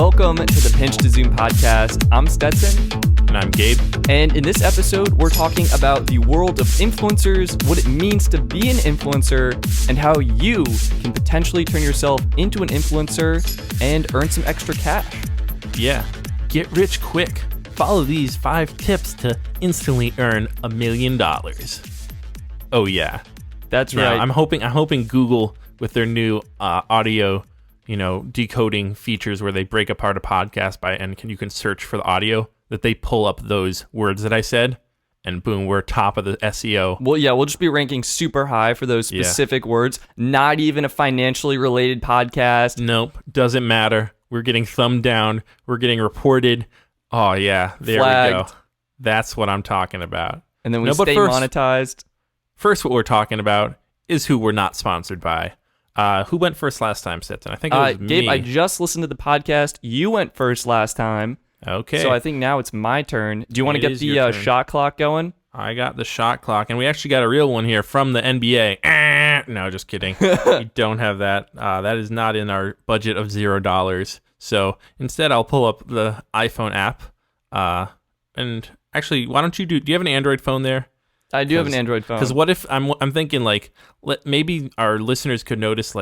Welcome to the Pinch to Zoom podcast. I'm Stetson. And I'm Gabe. And in this episode, we're talking about the world of influencers, what it means to be an influencer, and how you can potentially turn yourself into an influencer and earn some extra cash. Yeah, get rich quick. Follow these 5 tips to instantly earn $1 million. Oh yeah, that's right. I'm hoping Google with their new audio, decoding features where they break apart a podcast you can search for the audio, that they pull up those words that I said, and boom, we're top of the SEO. Well, yeah, we'll just be ranking super high for those specific words. Not even a financially related podcast. Nope, doesn't matter. We're getting thumbed down. We're getting reported. Oh yeah, there Flagged. we go. That's what I'm talking about. And then we stay monetized. First, what we're talking about is who we're not sponsored by. Who went first last time, Stetson? I think it was Gabe, me. I just listened to the podcast. You went first last time. Okay. So I think now it's my turn. Do you want to get the shot clock going? I got the shot clock, and we actually got a real one here from the NBA. No, just kidding. We don't have that. That is not in our budget of $0. So instead, I'll pull up the iPhone app. And actually, why don't do you have an Android phone there? I do have an Android phone. Because what if I'm thinking maybe our listeners could notice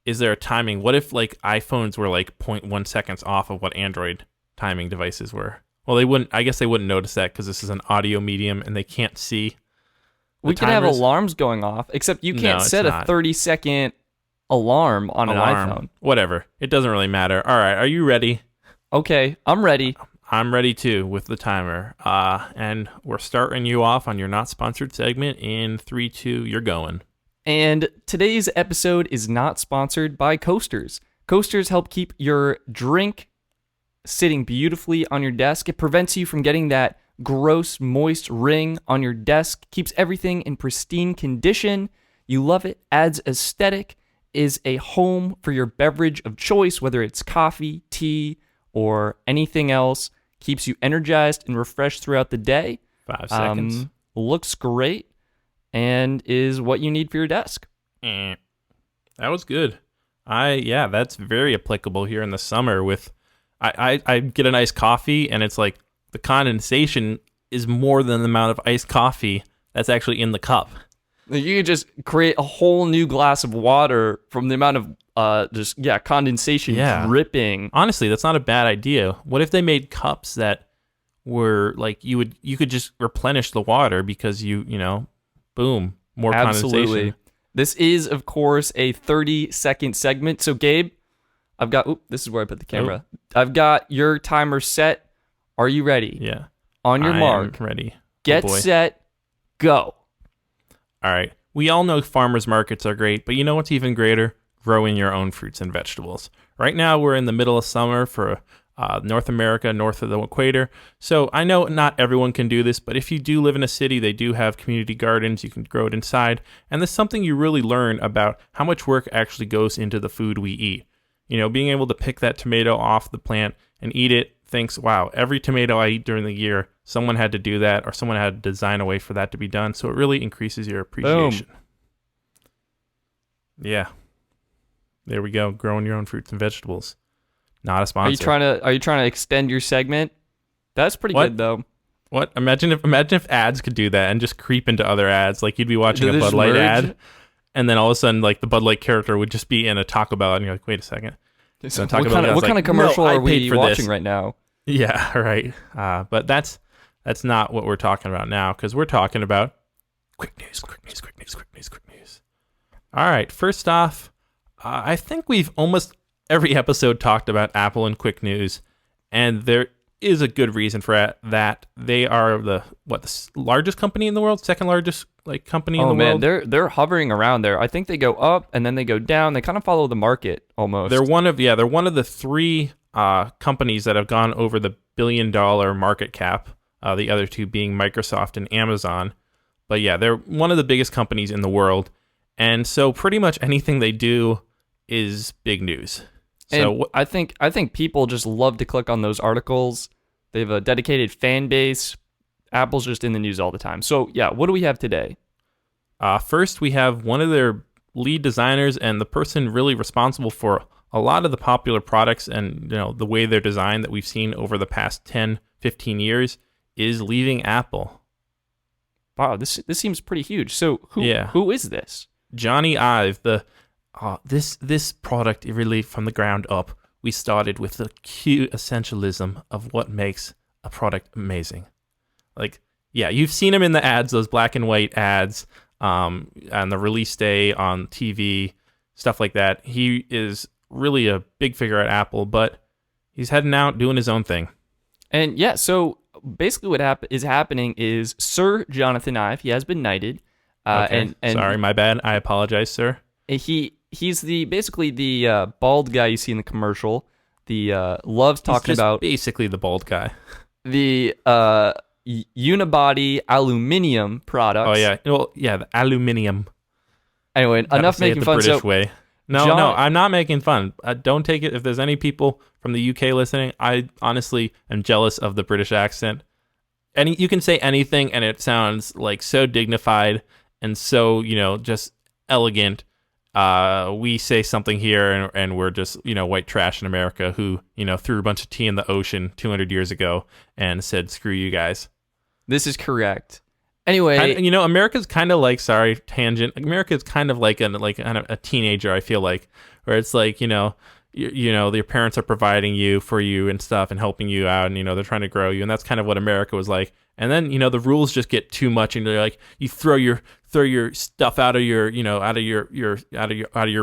is there a timing? What if iPhones were 0.1 seconds off of what Android timing devices were? Well, they wouldn't. I guess they wouldn't notice that because this is an audio medium and they can't see. We can have alarms going off, except you can't set a 30-second alarm on an iPhone. Whatever. It doesn't really matter. All right. Are you ready? Okay, I'm ready. I'm ready too with the timer. And we're starting you off on your not sponsored segment in 3, 2, you're going. And today's episode is not sponsored by Coasters. Coasters help keep your drink sitting beautifully on your desk. It prevents you from getting that gross, moist ring on your desk, keeps everything in pristine condition. You love it, adds aesthetic, is a home for your beverage of choice, whether it's coffee, tea, or anything else. Keeps you energized and refreshed throughout the day. 5 seconds. Looks great and is what you need for your desk. That was good. That's very applicable here in the summer with I get a nice coffee and it's like the condensation is more than the amount of iced coffee that's actually in the cup. You could just create a whole new glass of water from the amount of condensation dripping. Honestly, that's not a bad idea. What if they made cups that were you could just replenish the water because boom, more condensation. This is, of course, a 30-second segment. So, Gabe, this is where I put the camera. I've got your timer set. Are you ready? Yeah. On your mark. Ready. Get set. Go. All right. We all know farmers markets are great, but you know what's even greater? Growing your own fruits and vegetables. Right now, we're in the middle of summer for North America, north of the equator. So I know not everyone can do this, but if you do live in a city, they do have community gardens. You can grow it inside. And this is something you really learn about how much work actually goes into the food we eat. Being able to pick that tomato off the plant and eat it, thinks, wow, every tomato I eat during the year, someone had to do that or someone had to design a way for that to be done. So it really increases your appreciation. Boom. Yeah. There we go. Growing your own fruits and vegetables. Not a sponsor. Are you trying to extend your segment? That's pretty good though. What? Imagine if ads could do that and just creep into other ads. Like you'd be watching a Bud Light ad, and then all of a sudden, the Bud Light character would just be in a Taco Bell, and you're like, wait a second. So what kind of commercial are we watching right now? Yeah, right. But that's not what we're talking about now, because we're talking about quick news. All right. First off, I think we've almost every episode talked about Apple and quick news, and there is a good reason for that. They are the largest company in the world, second largest company in the world. Oh man, they're hovering around there. I think they go up and then they go down. They kind of follow the market almost. They're one of the 3 companies that have gone over the $1 billion market cap. The other 2 being Microsoft and Amazon. But yeah, they're one of the biggest companies in the world, and so pretty much anything they do is big news. So I think people just love to click on those articles. They have a dedicated fan base. Apple's just in the news all the time. So yeah, what do we have today? First, we have one of their lead designers and the person really responsible for a lot of the popular products and the way they're designed that we've seen over the past 10, 15 years is leaving Apple. Wow, this seems pretty huge. So who is this? Johnny Ive. This product really from the ground up. We started with the cute essentialism of what makes a product amazing. Like, yeah, you've seen him in the ads, those black and white ads, on the release day on TV, stuff like that. He is really a big figure at Apple, but he's heading out doing his own thing. And yeah, so basically what is happening is Sir Jonathan Ive, he has been knighted. Okay. And sorry, my bad. I apologize, sir. He's basically the bald guy you see in the commercial. The loves talking about basically the bald guy. The unibody aluminium products. Oh yeah, well yeah, the aluminium. Anyway, enough making fun. The British way. No, I'm not making fun. Don't take it. If there's any people from the UK listening, I honestly am jealous of the British accent. You can say anything, and it sounds like so dignified and so just elegant. We say something here, and we're just white trash in America who threw a bunch of tea in the ocean 200 years ago and said screw you guys. This is correct. Anyway, America's kind of like, sorry, tangent. America's kind of like a teenager. I feel like, where it's like your parents are providing for you and stuff and helping you out, and they're trying to grow you, and that's kind of what America was like. And then the rules just get too much, and they're like you throw your stuff out of your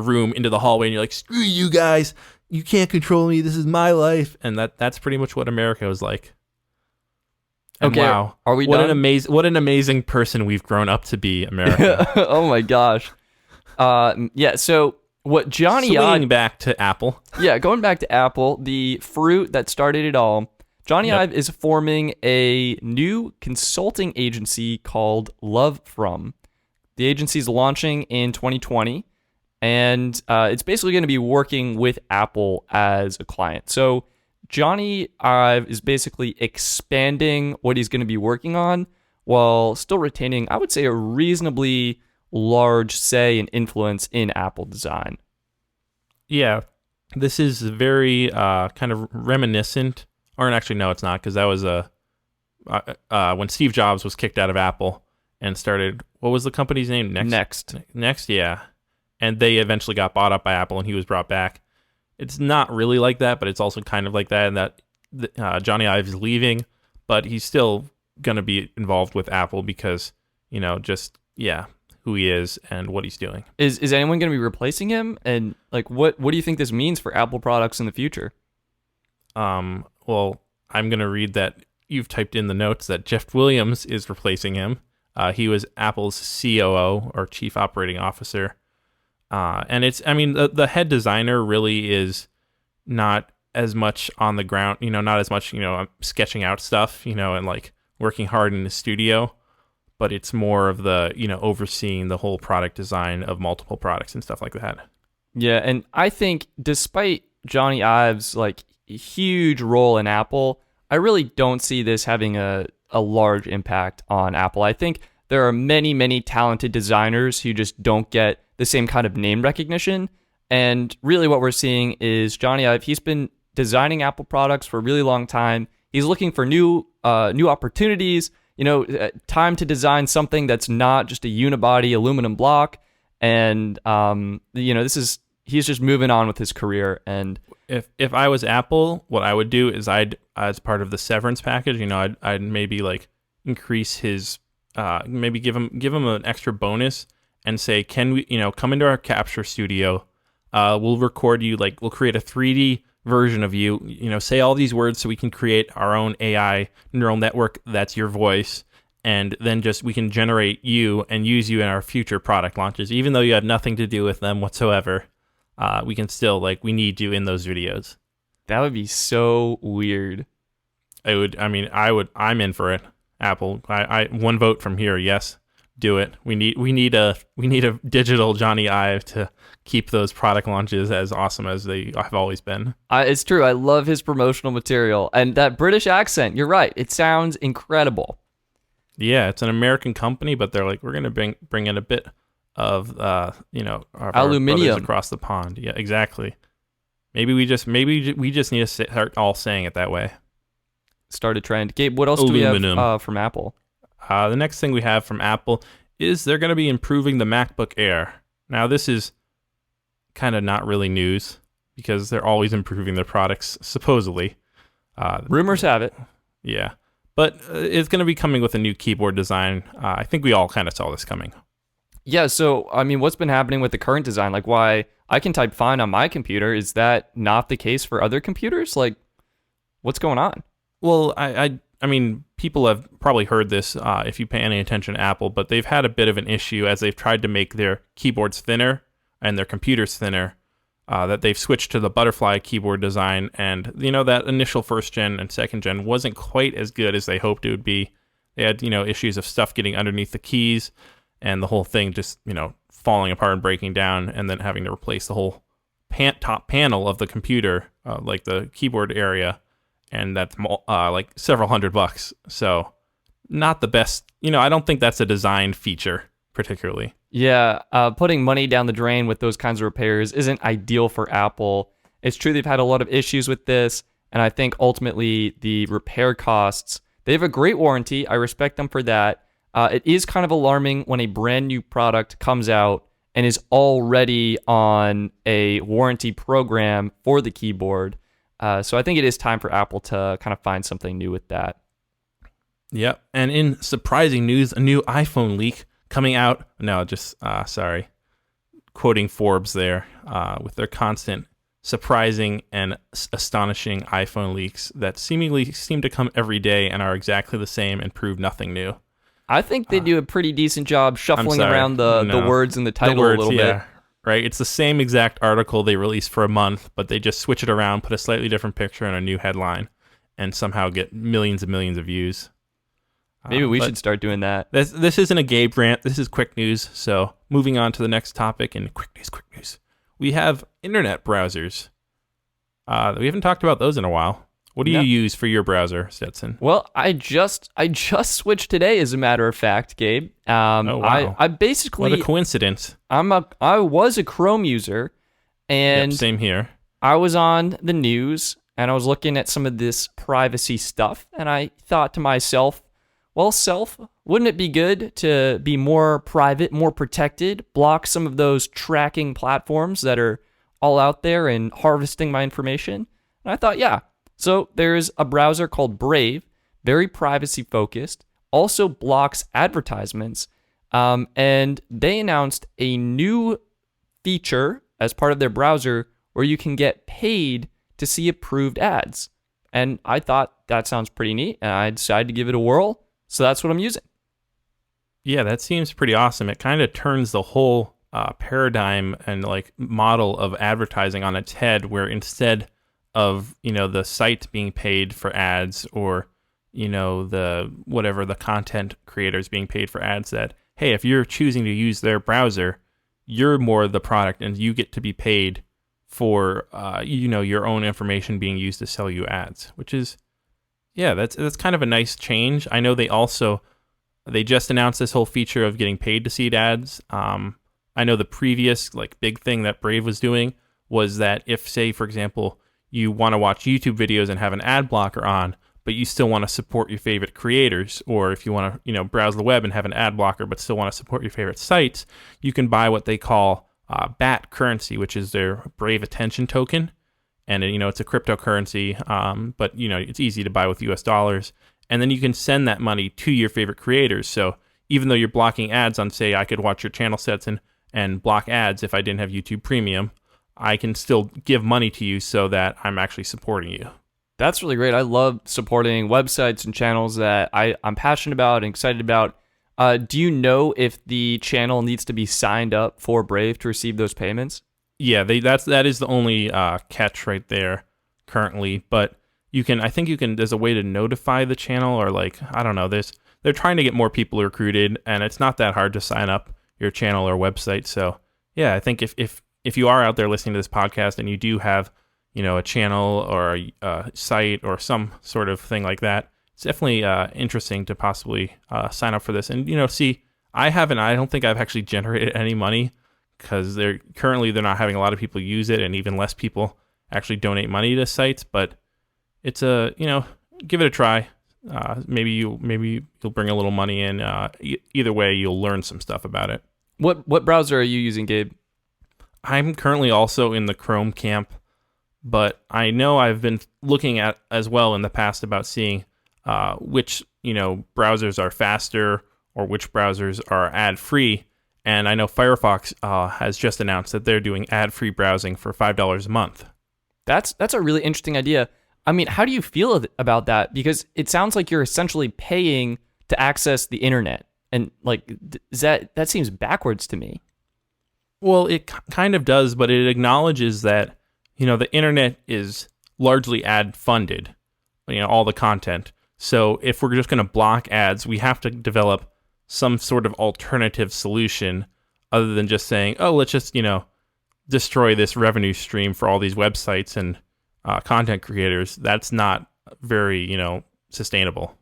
room into the hallway, and you're like screw you guys, you can't control me. This is my life, and that's pretty much what America was like. And okay, wow, are we what done? What an amazing person we've grown up to be, America. Oh my gosh. Yeah. So what Johnny Swinging back to Apple. Yeah, going back to Apple, the fruit that started it all. Johnny Ive is forming a new consulting agency called Love From. The agency is launching in 2020, and it's basically going to be working with Apple as a client. So Johnny Ive is basically expanding what he's going to be working on while still retaining, I would say, a reasonably large say and influence in Apple design. Yeah, this is very kind of reminiscent, or actually no, it's not, because that was when Steve Jobs was kicked out of Apple and started, what was the company's name? Next, yeah. And they eventually got bought up by Apple, and he was brought back. It's not really like that, but it's also kind of like that, and that Johnny Ive is leaving, but he's still going to be involved with Apple because, who he is and what he's doing. Is anyone going to be replacing him? And like, what do you think this means for Apple products in the future? Well, I'm going to read that you've typed in the notes that Jeff Williams is replacing him. He was Apple's COO, or Chief Operating Officer. And the head designer really is not as much on the ground, not as much, sketching out stuff, and like working hard in the studio, but it's more of the, overseeing the whole product design of multiple products and stuff like that. Yeah. And I think despite Johnny Ive's like huge role in Apple, I really don't see this having a large impact on Apple. I think there are many, many talented designers who just don't get the same kind of name recognition. And really what we're seeing is Johnny Ive, he's been designing Apple products for a really long time. He's looking for new opportunities, time to design something that's not just a unibody aluminum block. And, he's just moving on with his career. And if I was Apple, what I would do is as part of the severance package, I'd maybe like increase his, maybe give him an extra bonus and say, can we, come into our capture studio. We'll record you, like we'll create a 3D version of you, say all these words so we can create our own AI neural network that's your voice. And then we can generate you and use you in our future product launches. Even though you had nothing to do with them whatsoever, we can still, we need you in those videos. That would be so weird. I'm in for it. Apple, I one vote from here. Yes. Do it. We need a digital Johnny Ive to keep those product launches as awesome as they have always been. It's true. I love his promotional material, and that British accent. You're right. It sounds incredible. Yeah, it's an American company, but they're like, we're gonna bring in a bit of our aluminium across the pond. Yeah, exactly. Maybe we just need to start all saying it that way. Start a trend. Gabe, what else do we have from Apple? The next thing we have from Apple is they're going to be improving the MacBook Air. Now, this is kind of not really news because they're always improving their products, supposedly. Rumors have it. Yeah. But it's going to be coming with a new keyboard design. I think we all kind of saw this coming. Yeah, so, I mean, what's been happening with the current design? Like, why I can type fine on my computer, is that not the case for other computers? Like, what's going on? Well, I mean, people have probably heard this if you pay any attention to Apple, but they've had a bit of an issue as they've tried to make their keyboards thinner and their computers thinner, that they've switched to the butterfly keyboard design. And, that initial first gen and second gen wasn't quite as good as they hoped it would be. They had, issues of stuff getting underneath the keys and the whole thing just, falling apart and breaking down, and then having to replace the whole top panel of the computer, like the keyboard area. And that's like several $100. So not the best. I don't think that's a design feature particularly. Yeah, putting money down the drain with those kinds of repairs isn't ideal for Apple. It's true they've had a lot of issues with this, and I think ultimately the repair costs, they have a great warranty. I respect them for that. It is kind of alarming when a brand new product comes out and is already on a warranty program for the keyboard. So I think it is time for Apple to kind of find something new with that. Yep. And in surprising news, a new iPhone leak coming out. No, just, quoting Forbes there, with their constant surprising and astonishing iPhone leaks that seemingly seem to come every day and are exactly the same and prove nothing new. I think they do a pretty decent job shuffling around the words in the title a little bit. Right, it's the same exact article they released for a month, but they just switch it around, put a slightly different picture and a new headline, and somehow get millions and millions of views. Maybe we should start doing that. This isn't a Gabe rant. This is quick news. So moving on to the next topic in quick news. We have internet browsers. We haven't talked about those in a while. What do you use for your browser, Stetson? Well, I just switched today, as a matter of fact, Gabe. Oh, wow. I basically... What a coincidence. I was a Chrome user, and same here. I was on the news, and I was looking at some of this privacy stuff, and I thought to myself, well, wouldn't it be good to be more private, more protected, block some of those tracking platforms that are all out there and harvesting my information? And I thought, yeah. So there's a browser called Brave, very privacy focused, also blocks advertisements, and they announced a new feature as part of their browser where you can get paid to see approved ads. And I thought that sounds pretty neat, and I decided to give it a whirl, so that's what I'm using. Yeah, that seems pretty awesome. It kind of turns the whole paradigm and model of advertising on its head, where instead of the site being paid for ads, or the content creators being paid for ads, that hey, if you're choosing to use their browser, you're more the product and you get to be paid for your own information being used to sell you ads, which is that's kind of a nice change. I know they just announced this whole feature of getting paid to see ads. I know the previous big thing that Brave was doing was that if, say, for example, you want to watch YouTube videos and have an ad blocker on, but you still want to support your favorite creators, or if you want to, browse the web and have an ad blocker but still want to support your favorite sites, you can buy what they call BAT currency, which is their Brave Attention token. And, it's a cryptocurrency, but, it's easy to buy with US dollars. And then you can send that money to your favorite creators. So even though you're blocking ads on, say, I could watch your channel sets and block ads if I didn't have YouTube Premium, I can still give money to you so that I'm actually supporting you. That's really great. I love supporting websites and channels that I'm passionate about and excited about. Do you know if the channel needs to be signed up for Brave to receive those payments? Yeah, that is the only catch right there currently. But there's a way to notify the channel, or I don't know. They're trying to get more people recruited, and it's not that hard to sign up your channel or website. So yeah, I think if you are out there listening to this podcast and you do have, a channel or a site or some sort of thing like that, it's definitely interesting to possibly sign up for this. And, I don't think I've actually generated any money, because they're not having a lot of people use it, and even less people actually donate money to sites, but it's give it a try. Maybe you'll bring a little money in. Either way, you'll learn some stuff about it. What browser are you using, Gabe? I'm currently also in the Chrome camp, but I know I've been looking at as well in the past about seeing which browsers are faster or which browsers are ad-free. And I know Firefox has just announced that they're doing ad-free browsing for $5 a month. That's a really interesting idea. I mean, how do you feel about that? Because it sounds like you're essentially paying to access the internet, and like that seems backwards to me. Well, it kind of does, but it acknowledges that the internet is largely ad funded, all the content. So if we're just going to block ads, we have to develop some sort of alternative solution other than just saying, oh, let's just destroy this revenue stream for all these websites and content creators. That's not very, sustainable.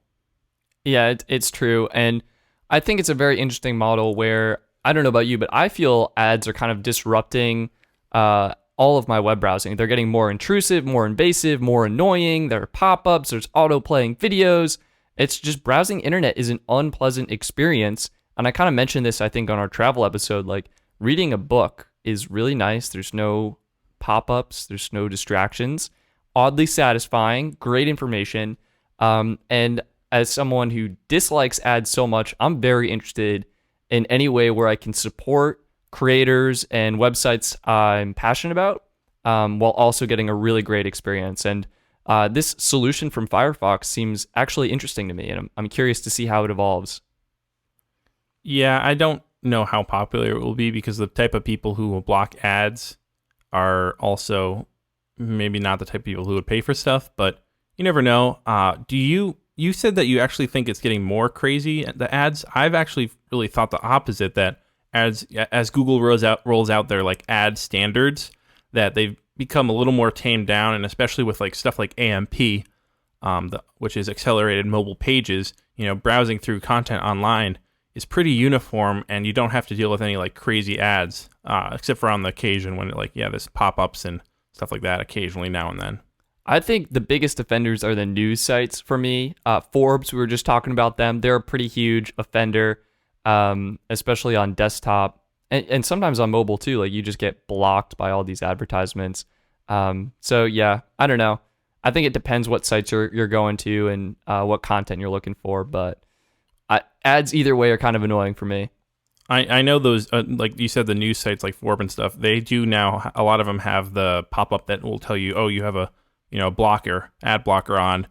Yeah, it's true. And I think it's a very interesting model where, I don't know about you, but I feel ads are kind of disrupting all of my web browsing. They're getting more intrusive, more invasive, more annoying. There are pop-ups, there's auto-playing videos. It's just browsing internet is an unpleasant experience. And I kind of mentioned this, I think, on our travel episode. Like, reading a book is really nice. There's no pop-ups, there's no distractions. Oddly satisfying, great information. And as someone who dislikes ads so much, I'm very interested in any way where I can support creators and websites I'm passionate about, while also getting a really great experience. And this solution from Firefox seems actually interesting to me, and I'm curious to see how it evolves. Yeah, I don't know how popular it will be because the type of people who will block ads are also maybe not the type of people who would pay for stuff, but you never know. You said that you actually think it's getting more crazy, the ads. I've actually really thought the opposite, that as Google rolls out their like ad standards, that they've become a little more tamed down, and especially with like stuff like AMP, which is accelerated mobile pages, browsing through content online is pretty uniform, and you don't have to deal with any like crazy ads, except for on the occasion when there's pop-ups and stuff like that occasionally now and then. I think the biggest offenders are the news sites for me. Forbes, we were just talking about them. They're a pretty huge offender, especially on desktop and sometimes on mobile too. Like, you just get blocked by all these advertisements. So yeah, I don't know. I think it depends what sites you're going to and what content you're looking for. But ads either way are kind of annoying for me. I know those, like you said, the news sites like Forbes and stuff, they do now, a lot of them have the pop-up that will tell you, oh, you have a ad blocker on,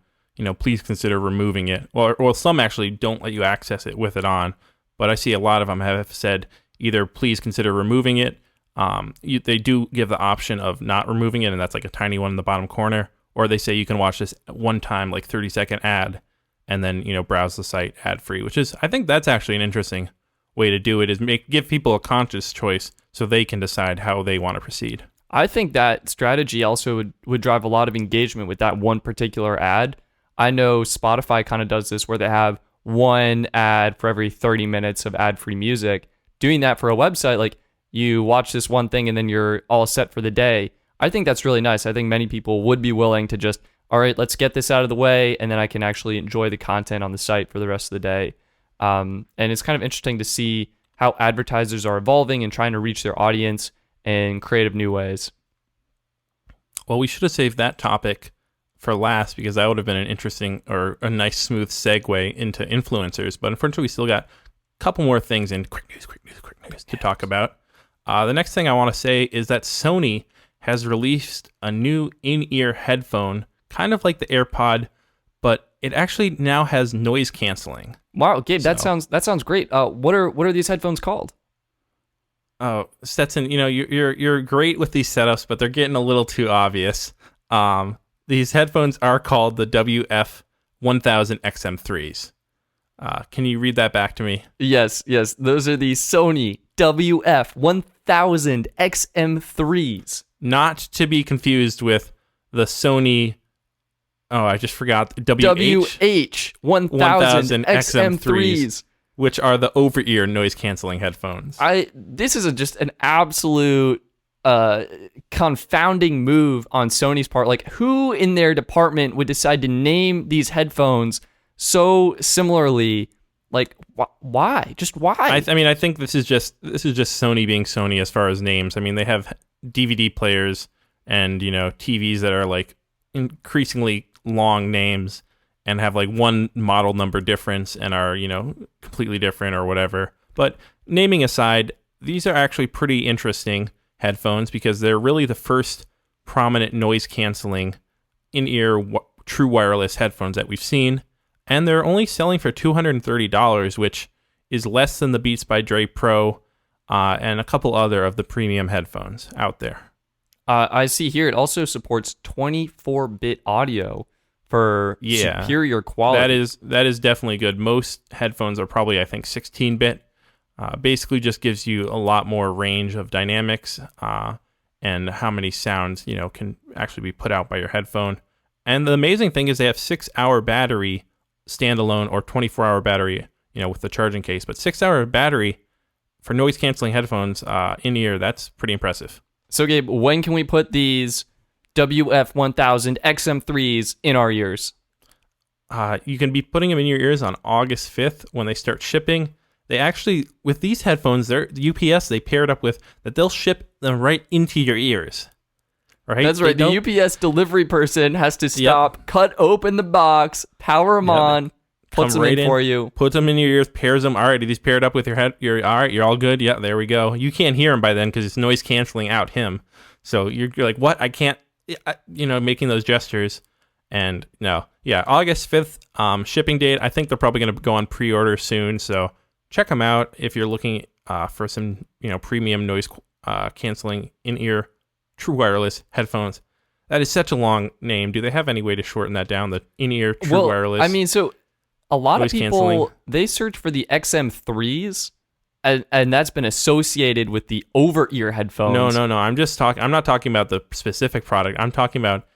please consider removing it. Well, some actually don't let you access it with it on, but I see a lot of them have said either please consider removing it. They do give the option of not removing it, and that's like a tiny one in the bottom corner, or they say you can watch this one time, like 30-second ad, and then, browse the site ad-free, which is, I think that's actually an interesting way to do it, is give people a conscious choice so they can decide how they want to proceed. I think that strategy also would drive a lot of engagement with that one particular ad. I know Spotify kind of does this where they have one ad for every 30 minutes of ad-free music. Doing that for a website, like, you watch this one thing and then you're all set for the day. I think that's really nice. I think many people would be willing to just, all right, let's get this out of the way, and then I can actually enjoy the content on the site for the rest of the day. And it's kind of interesting to see how advertisers are evolving and trying to reach their audience in creative new ways. Well, we should have saved that topic for last, because that would have been an interesting or a nice smooth segue into influencers. But unfortunately, we still got a couple more things in quick news to talk about. The next thing I want to say is that Sony has released a new in-ear headphone, kind of like the AirPod, but it actually now has noise canceling. Wow, Gabe, that sounds great. What are these headphones called? Oh, Stetson, you're great with these setups, but they're getting a little too obvious. These headphones are called the WF-1000 XM3s. Can you read that back to me? Yes. Those are the Sony WF-1000 XM3s. Not to be confused with the Sony... Oh, I just forgot. WH-1000 XM3s. Which are the over-ear noise-canceling headphones. This is just an absolute confounding move on Sony's part. Like, who in their department would decide to name these headphones so similarly? Like, why? Just why? I mean, I think this is just Sony being Sony as far as names. I mean, they have DVD players and, you know, TVs that are like increasingly long names and have like one model number difference and are, you know, completely different or whatever. But naming aside, these are actually pretty interesting headphones because they're really the first prominent noise canceling in-ear true wireless headphones that we've seen. And they're only selling for $230, which is less than the Beats by Dre Pro and a couple other of the premium headphones out there. I see here it also supports 24-bit audio for superior quality. That is definitely good. Most headphones are probably, I think, 16-bit. Basically just gives you a lot more range of dynamics and how many sounds, you know, can actually be put out by your headphone. And the amazing thing is they have 6-hour battery standalone or 24-hour battery, you know, with the charging case. But 6-hour battery for noise canceling headphones in ear, that's pretty impressive. So Gabe, when can we put these WF-1000 XM3s in our ears? You can be putting them in your ears on August 5th when they start shipping. They actually, with these headphones, they're UPS, they paired up with that they'll ship them right into your ears. Right? That's right. The UPS delivery person has to stop, cut open the box, power them on, puts them right in for you. Puts them in your ears, pairs them. All right, are these paired up with your head? All right, you're all good. Yeah, there we go. You can't hear him by then because it's noise canceling out him. So you're like, what? I can't, you know, making those gestures. And no, yeah, August 5th shipping date. I think they're probably going to go on pre-order soon. So check them out if you're looking for some, you know, premium noise canceling in-ear true wireless headphones. That is such a long name. Do they have any way to shorten that down? The in-ear true wireless. I mean, so a lot of people canceling. They search for the XM3s, and that's been associated with the over-ear headphones. No. I'm not talking about the specific product. I'm talking about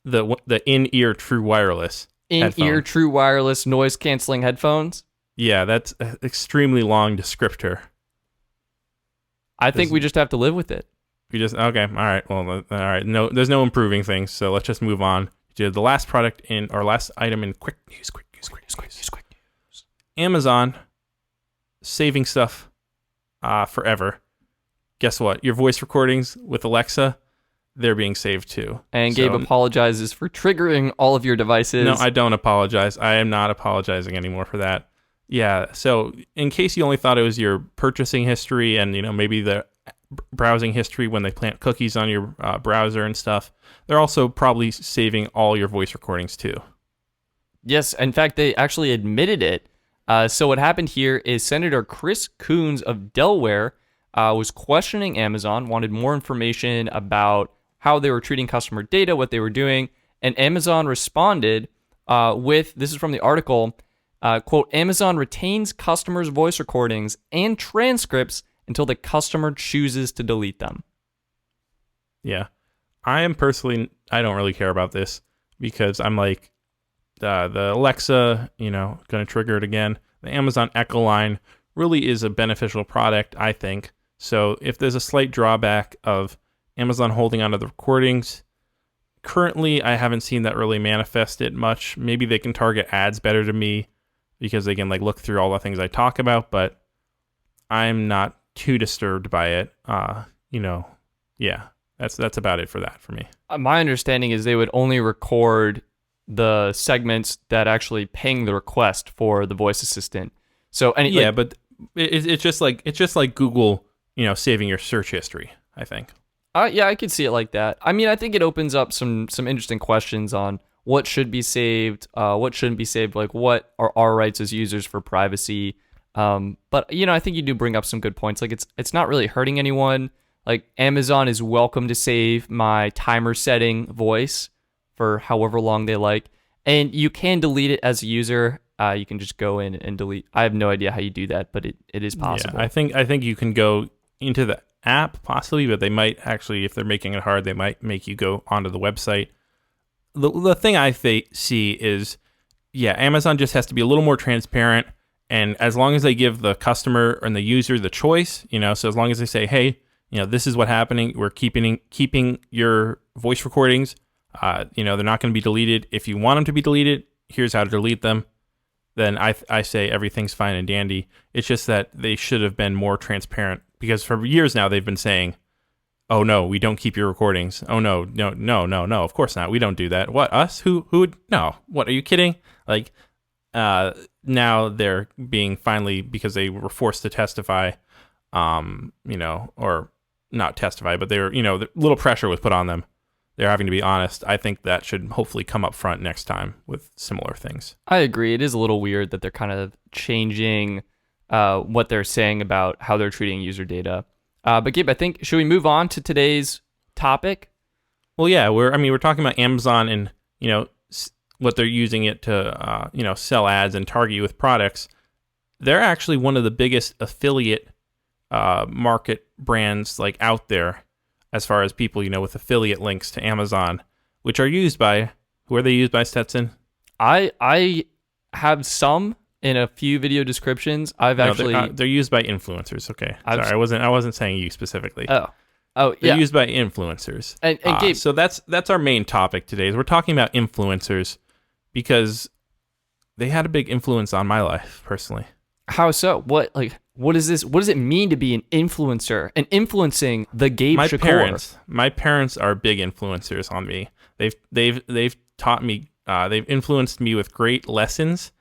the in-ear true wireless. In-ear true wireless noise canceling headphones. Yeah, that's an extremely long descriptor. I think we just have to live with it. Okay, all right. Well, all right. No, there's no improving things, so let's just move on to the last product last item in quick news. Amazon saving stuff forever. Guess what? Your voice recordings with Alexa, they're being saved too. And Gabe apologizes for triggering all of your devices. No, I don't apologize. I am not apologizing anymore for that. Yeah, so in case you only thought it was your purchasing history and, you know, maybe the browsing history when they plant cookies on your browser and stuff, they're also probably saving all your voice recordings too. Yes, in fact, they actually admitted it. So what happened here is Senator Chris Coons of Delaware was questioning Amazon, wanted more information about how they were treating customer data, what they were doing, and Amazon responded with, this is from the article, quote, Amazon retains customers' voice recordings and transcripts until the customer chooses to delete them. Yeah. I don't really care about this because I'm like, the Alexa, you know, going to trigger it again. The Amazon Echo line really is a beneficial product, I think. So if there's a slight drawback of Amazon holding onto the recordings, currently I haven't seen that really manifested much. Maybe they can target ads better to me because they can like look through all the things I talk about, but I'm not too disturbed by it. You know, yeah, that's about it for that for me. My understanding is they would only record the segments that actually ping the request for the voice assistant. So but it's just like Google, you know, saving your search history, I think. Yeah, I could see it like that. I mean, I think it opens up some interesting questions on what should be saved, what shouldn't be saved, like what are our rights as users for privacy. But you know, I think you do bring up some good points. Like it's not really hurting anyone. Like Amazon is welcome to save my timer setting voice for however long they like, and you can delete it as a user. You can just go in and delete. I have no idea how you do that, but it is possible. Yeah, I think you can go into the app possibly, but they might actually, if they're making it hard, they might make you go onto the website. The thing I see is, yeah, Amazon just has to be a little more transparent. And as long as they give the customer and the user the choice, you know, so as long as they say, hey, this is what happening. We're keeping your voice recordings. They're not going to be deleted. If you want them to be deleted, here's how to delete them. Then I say everything's fine and dandy. It's just that they should have been more transparent, because for years now they've been saying, oh no, we don't keep your recordings. Oh no, of course not. We don't do that. What, us? Who would? No. What, are you kidding? Like, now they're being finally, because they were forced to testify, or not testify, but they were, the little pressure was put on them. They're having to be honest. I think that should hopefully come up front next time with similar things. I agree. It is a little weird that they're kind of changing what they're saying about how they're treating user data. But Gabe, I think, should we move on to today's topic? Well, yeah, we're talking about Amazon and, what they're using it to, sell ads and target you with products. They're actually one of the biggest affiliate market brands like out there, as far as people, with affiliate links to Amazon, which are used by, who are they used by, Stetson? I have some in a few video descriptions. They're used by influencers. Okay, sorry, I wasn't saying you specifically. Oh, they're yeah. used by influencers. And Gabe, so that's our main topic today. Is we're talking about influencers because they had a big influence on my life personally. How so? What is this? What does it mean to be an influencer and influencing the Gabe Shakur? My parents are big influencers on me. They've taught me. They've influenced me with great lessons,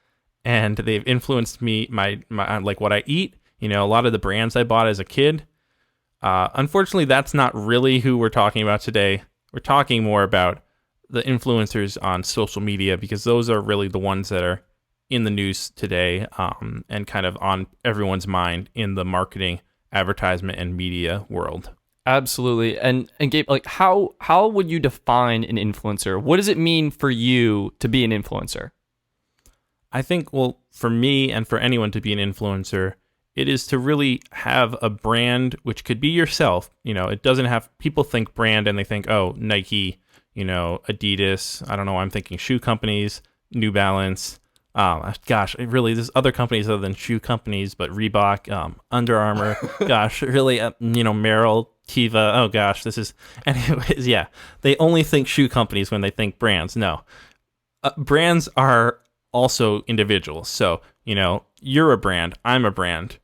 and they've influenced me my like what I eat. A lot of the brands I bought as a kid. Unfortunately, that's not really who we're talking about today. We're talking more about the influencers on social media, because those are really the ones that are in the news today, and kind of on everyone's mind in the marketing, advertisement, and media world. Absolutely. And Gabe, how would you define an influencer? What does it mean for you to be an influencer? I think, well, for me and for anyone to be an influencer, it is to really have a brand, which could be yourself. It doesn't have, people think brand and they think, oh, Nike, Adidas. I don't know. I'm thinking shoe companies, New Balance. Gosh, really, there's other companies other than shoe companies, but Reebok, Under Armour, gosh, really, Merrell, Teva. Oh gosh, anyways, yeah. They only think shoe companies when they think brands. No, brands are also individuals. So, you're a brand, I'm a brand,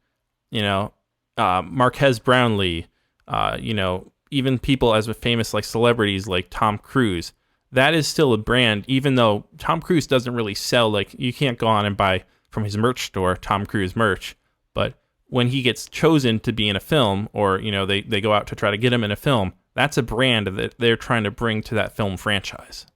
Marquez Brownlee, even people as famous like celebrities like Tom Cruise. That is still a brand, even though Tom Cruise doesn't really sell, like, you can't go on and buy from his merch store Tom Cruise merch. But when he gets chosen to be in a film, or, they go out to try to get him in a film, that's a brand that they're trying to bring to that film franchise.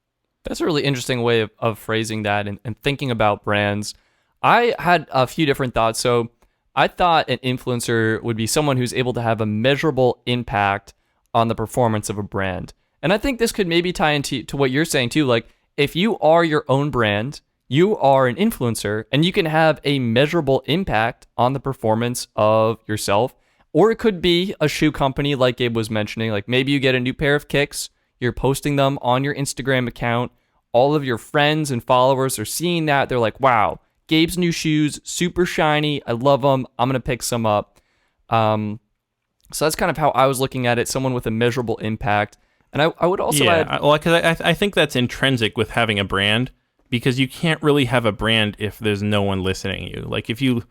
That's a really interesting way of phrasing that and thinking about brands. I had a few different thoughts. So I thought an influencer would be someone who's able to have a measurable impact on the performance of a brand. And I think this could maybe tie into what you're saying too. Like, if you are your own brand, you are an influencer, and you can have a measurable impact on the performance of yourself. Or it could be a shoe company, like Gabe was mentioning. Like, maybe you get a new pair of kicks, you're posting them on your Instagram account. All of your friends and followers are seeing that. They're like, wow, Gabe's new shoes, super shiny. I love them. I'm going to pick some up. So that's kind of how I was looking at it. Someone with a measurable impact. And I would also add... well, because I think that's intrinsic with having a brand, because you can't really have a brand if there's no one listening to you. Like, if you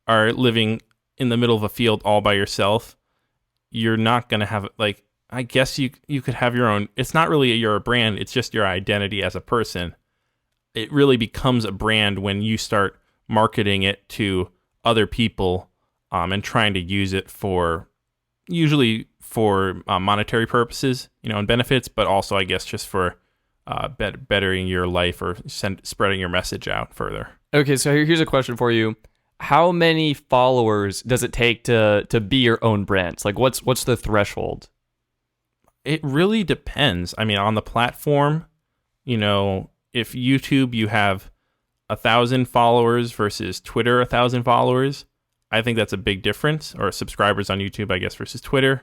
are living in the middle of a field all by yourself, you're not going to have, like, I guess you could have your own... It's not really your brand, it's just your identity as a person. It really becomes a brand when you start marketing it to other people, and trying to use it usually for monetary purposes, and benefits, but also, I guess, just for bettering your life or spreading your message out further. Okay, so here's a question for you. How many followers does it take to be your own brand? Like, what's the threshold? It really depends. I mean, on the platform, if YouTube, you have 1,000 followers versus Twitter, 1,000 followers, I think that's a big difference. Or subscribers on YouTube, I guess, versus Twitter.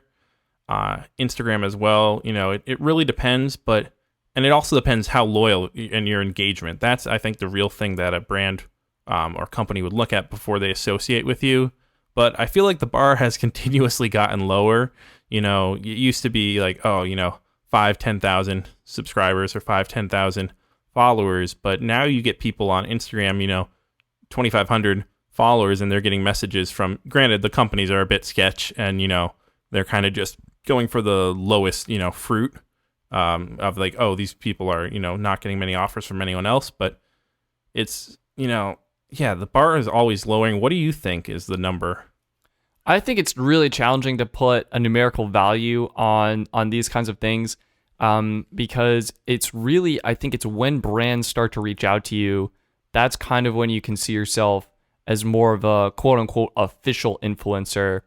Instagram as well. It really depends, and it also depends how loyal and your engagement. That's, I think, the real thing that a brand or company would look at before they associate with you. But I feel like the bar has continuously gotten lower. You know, it used to be like, oh, you know, 5-10,000 subscribers or 5-10,000 followers, but now you get people on Instagram, you know, 2,500 followers, and they're getting messages from, granted, the companies are a bit sketch, and, you know, they're kind of just going for the lowest, you know, fruit of like, oh, these people are, you know, not getting many offers from anyone else. But it's, you know, yeah, the bar is always lowering. What do you think is the number? I think it's really challenging to put a numerical value on these kinds of things, because it's really, I think it's when brands start to reach out to you, that's kind of when you can see yourself as more of a quote unquote official influencer.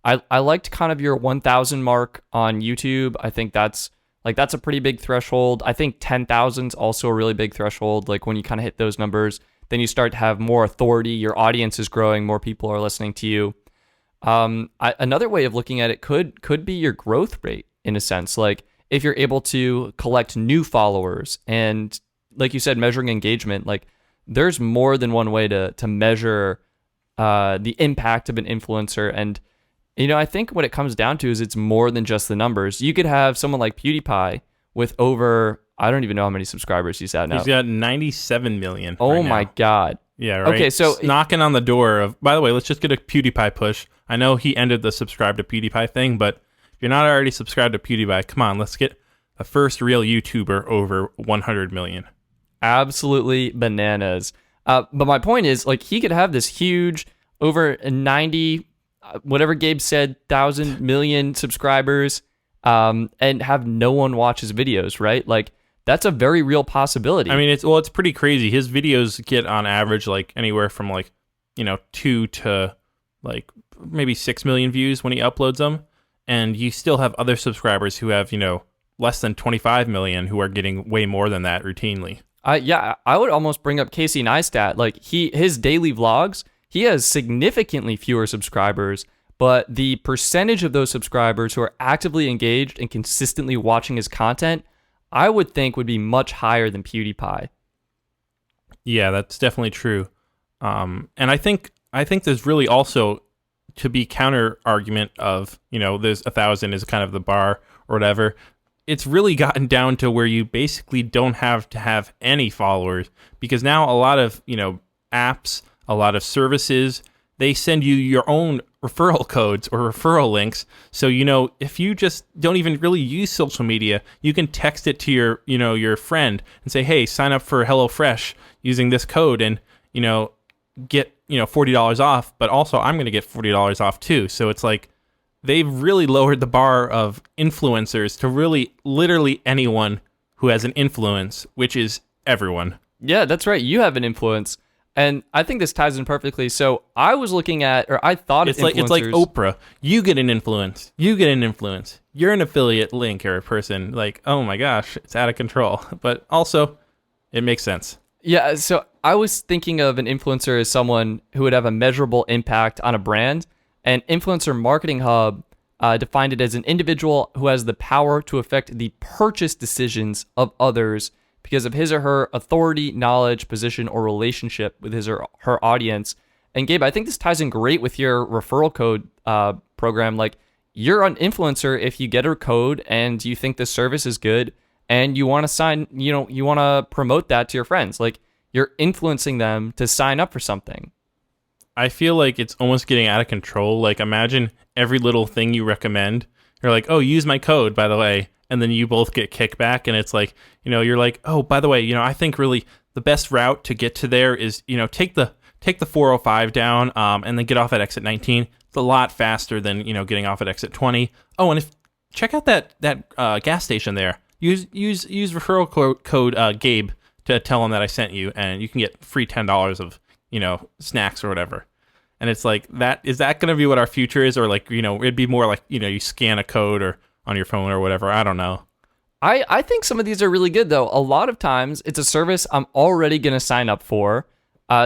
I liked kind of your 1,000 mark on YouTube. I think that's a pretty big threshold. I think 10,000 is also a really big threshold. Like when you kind of hit those numbers, then you start to have more authority. Your audience is growing. More people are listening to you. Another way of looking at it could be your growth rate in a sense. Like if you're able to collect new followers and, like you said, measuring engagement, like there's more than one way to measure the impact of an influencer. And, you know, I think what it comes down to is it's more than just the numbers. You could have someone like PewDiePie with over, I don't even know how many subscribers he's at now. He's got 97 million. Oh my God. Yeah, right. Okay, so knocking on the door of, by the way, let's just get a PewDiePie push. I know he ended the subscribe to PewDiePie thing, but if you're not already subscribed to PewDiePie, come on, let's get the first real YouTuber over 100 million. Absolutely bananas. But my point is, like, he could have this huge, over 90, whatever Gabe said, 1,000 million subscribers, and have no one watch his videos, right? Like, that's a very real possibility. I mean, it's pretty crazy. His videos get on average like anywhere from like, you know, 2 to like maybe 6 million views when he uploads them. And you still have other subscribers who have, you know, less than 25 million who are getting way more than that routinely. Yeah, I would almost bring up Casey Neistat. Like his daily vlogs, he has significantly fewer subscribers, but the percentage of those subscribers who are actively engaged and consistently watching his content, I would think would be much higher than PewDiePie. Yeah, that's definitely true. And I think there's really also to be counter argument of, you know, there's 1,000 is kind of the bar or whatever. It's really gotten down to where you basically don't have to have any followers, because now a lot of, you know, apps, a lot of services, they send you your own referral codes or referral links. So, you know, if you just don't even really use social media, you can text it to your, you know, your friend and say, hey, sign up for HelloFresh using this code and, you know, get, you know, $40 off, but also I'm going to get $40 off too. So it's like they've really lowered the bar of influencers to really literally anyone who has an influence, which is everyone. Yeah, that's right. You have an influence. And I think this ties in perfectly. So I was looking at, or I thought it's like Oprah. You get an influence. You get an influence. You're an affiliate link or a person. Like, oh my gosh, it's out of control. But also, it makes sense. Yeah. So I was thinking of an influencer as someone who would have a measurable impact on a brand. And Influencer Marketing Hub defined it as an individual who has the power to affect the purchase decisions of others because of his or her authority, knowledge, position, or relationship with his or her audience. And Gabe, I think this ties in great with your referral code program. Like, you're an influencer if you get a code and you think the service is good and you want to sign, you know, you want to promote that to your friends. Like, you're influencing them to sign up for something. I feel like it's almost getting out of control. Like, imagine every little thing you recommend. You're like, oh, use my code, by the way. And then you both get kickback. And it's like, you know, you're like, oh, by the way, you know, I think really the best route to get to there is, you know, take the 405 down and then get off at exit 19. It's a lot faster than, you know, getting off at exit 20. Oh, and check out that gas station there. Use referral code Gabe to tell them that I sent you, and you can get free $10 of, you know, snacks or whatever. And it's like, is that going to be what our future is? Or like, you know, it'd be more like, you know, you scan a code or on your phone or whatever. I don't know. I think some of these are really good, though. A lot of times it's a service I'm already going to sign up for.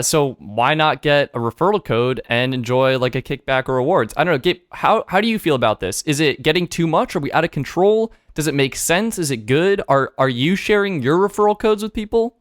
So why not get a referral code and enjoy like a kickback or rewards? I don't know, Gabe, how do you feel about this? Is it getting too much? Are we out of control? Does it make sense? Is it good? Are you sharing your referral codes with people?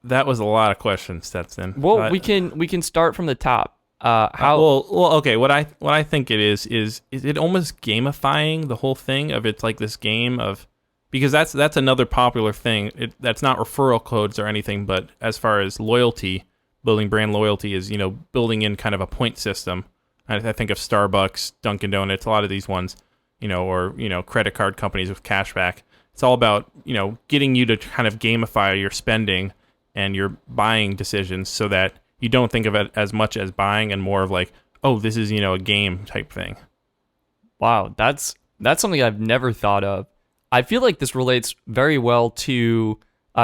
That was a lot of questions, Stetson. Well, we can start from the top. How Okay. What I think it is it almost gamifying the whole thing of it's like this game of, because that's another popular thing. That's not referral codes or anything, but as far as loyalty, building brand loyalty is, building in kind of a point system. I think of Starbucks, Dunkin' Donuts, a lot of these ones, or credit card companies with cashback. It's all about getting you to kind of gamify your spending and your buying decisions so that you don't think of it as much as buying and more of like, oh, this is, a game type thing. Wow, that's something I've never thought of. I feel like this relates very well to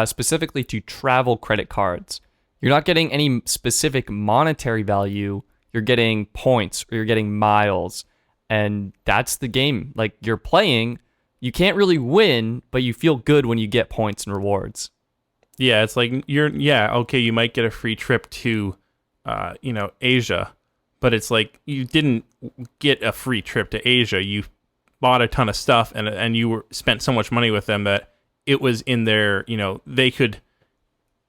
specifically to travel credit cards. You're not getting any specific monetary value. You're getting points or you're getting miles. And that's the game. Like, you're playing, you can't really win, but you feel good when you get points and rewards. Yeah, it's like okay, you might get a free trip to, Asia, but it's like you didn't get a free trip to Asia. You bought a ton of stuff and you spent so much money with them that it was in their, they could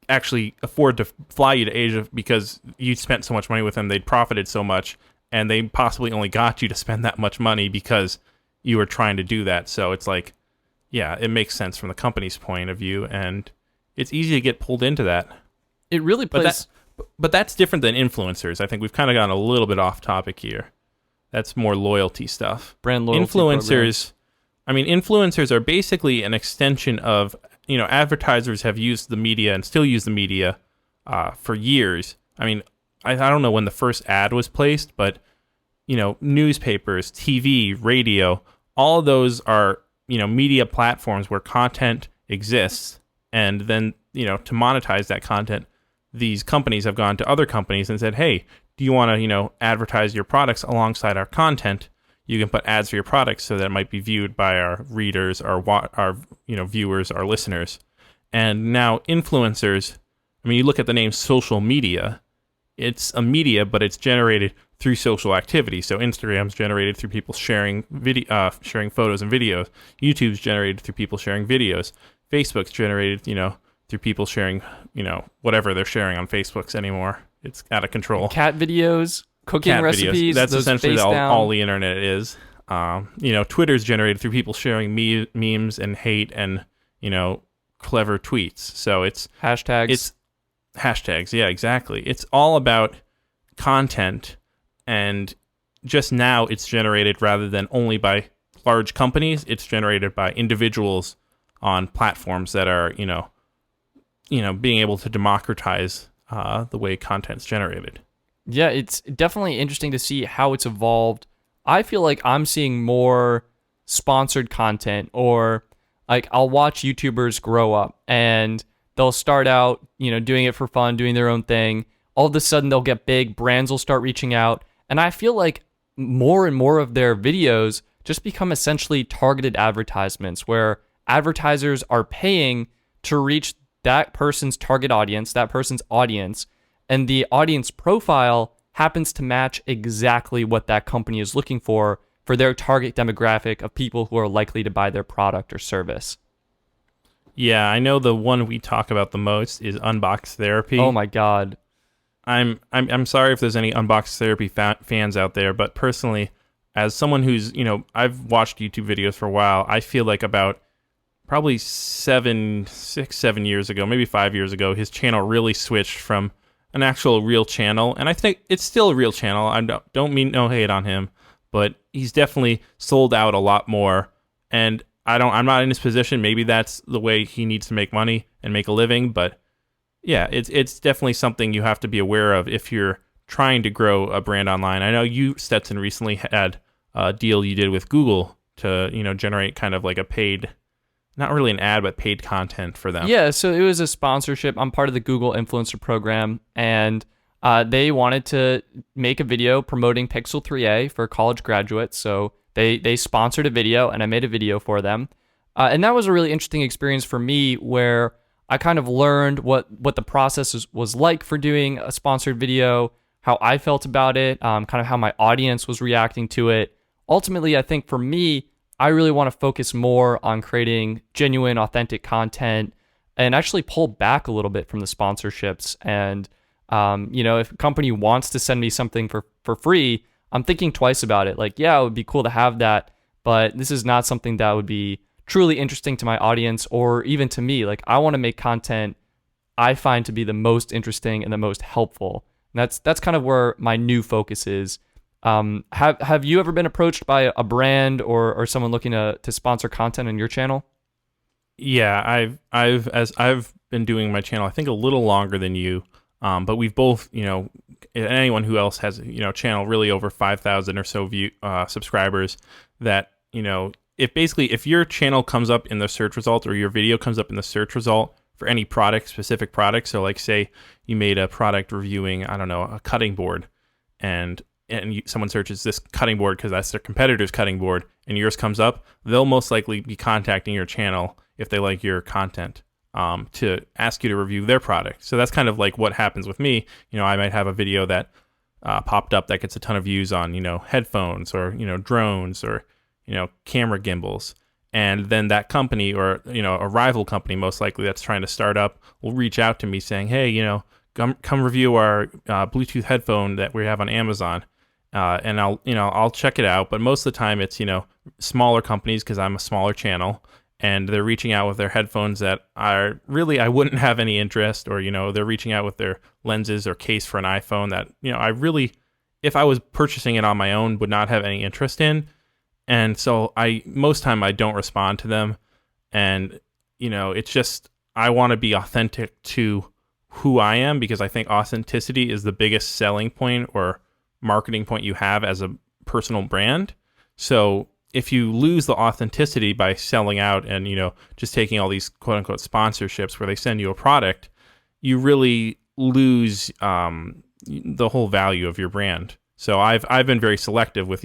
actually afford to fly you to Asia because you spent so much money with them. They'd profited so much, and they possibly only got you to spend that much money because you were trying to do that. So it's like, yeah, it makes sense from the company's point of view, and it's easy to get pulled into that. It really plays. But that's different than influencers. I think we've kind of gotten a little bit off topic here. That's more loyalty stuff. Brand loyalty influencers. Influencers are basically an extension of, advertisers have used the media and still use the media for years. I don't know when the first ad was placed, but, newspapers, TV, radio, all of those are, media platforms where content exists. And then, to monetize that content, these companies have gone to other companies and said, hey, do you want to, advertise your products alongside our content? You can put ads for your products so that it might be viewed by our readers, our viewers, our listeners. And now influencers, you look at the name social media, it's a media, but it's generated through social activity. So Instagram's generated through people sharing sharing photos and videos. YouTube's generated through people sharing videos. Facebook's generated, through people sharing, whatever they're sharing on Facebook's anymore. It's out of control. Cat videos, cooking recipes. That's essentially all the internet is. Twitter's generated through people sharing memes and hate and, clever tweets. So it's hashtags. It's hashtags. Yeah, exactly. It's all about content, and just now it's generated rather than only by large companies. It's generated by individuals on platforms that are, being able to democratize the way content's generated. Yeah, it's definitely interesting to see how it's evolved. I feel like I'm seeing more sponsored content, or like I'll watch YouTubers grow up and they'll start out, doing it for fun, doing their own thing. All of a sudden they'll get big, brands will start reaching out. And I feel like more and more of their videos just become essentially targeted advertisements where advertisers are paying to reach that person's target audience, that person's audience, and the audience profile happens to match exactly what that company is looking for their target demographic of people who are likely to buy their product or service. Yeah, I know the one we talk about the most is Unbox Therapy. Oh my God. I'm sorry if there's any Unbox Therapy fans out there, but personally, as someone who's, I've watched YouTube videos for a while, I feel like about probably 7 years ago, maybe 5 years ago, his channel really switched from an actual real channel, and I think it's still a real channel. I don't mean no hate on him, but he's definitely sold out a lot more, and I'm not in his position. Maybe that's the way he needs to make money and make a living, but yeah, it's definitely something you have to be aware of if you're trying to grow a brand online. I know you, Stetson, recently had a deal you did with Google to, generate kind of like a paid, not really an ad, but paid content for them. Yeah, so it was a sponsorship. I'm part of the Google Influencer Program, and they wanted to make a video promoting Pixel 3a for college graduates. So they sponsored a video, and I made a video for them. And that was a really interesting experience for me, where I kind of learned what the process was like for doing a sponsored video, how I felt about it, kind of how my audience was reacting to it. Ultimately, I think for me, I really want to focus more on creating genuine, authentic content and actually pull back a little bit from the sponsorships and If a company wants to send me something for free, I'm thinking twice about it. Like, yeah, it would be cool to have that, but this is not something that would be truly interesting to my audience or even to me. Like, I want to make content I find to be the most interesting and the most helpful. And that's kind of where my new focus is. Have you ever been approached by a brand or someone looking to sponsor content on your channel? Yeah, I've been doing my channel I think a little longer than you, but we've both, anyone who else has channel really over 5,000 or so subscribers, that if your channel comes up in the search result or your video comes up in the search result for any specific product, so like say you made a product reviewing, I don't know, a cutting board, and someone searches this cutting board because that's their competitor's cutting board, and yours comes up, they'll most likely be contacting your channel if they like your content, to ask you to review their product. So that's kind of like what happens with me. I might have a video that popped up that gets a ton of views on, headphones or, drones or, camera gimbals. And then that company or, a rival company, most likely that's trying to start up, will reach out to me saying, hey, come review our Bluetooth headphone that we have on Amazon. And I'll check it out. But most of the time it's, smaller companies because I'm a smaller channel, and they're reaching out with their headphones that are really, I wouldn't have any interest, or, they're reaching out with their lenses or case for an iPhone that, I really, if I was purchasing it on my own, would not have any interest in. And so most time I don't respond to them. And, it's just, I want to be authentic to who I am, because I think authenticity is the biggest selling point or marketing point you have as a personal brand. So if you lose the authenticity by selling out and, just taking all these quote unquote sponsorships where they send you a product, you really lose the whole value of your brand. So I've been very selective with,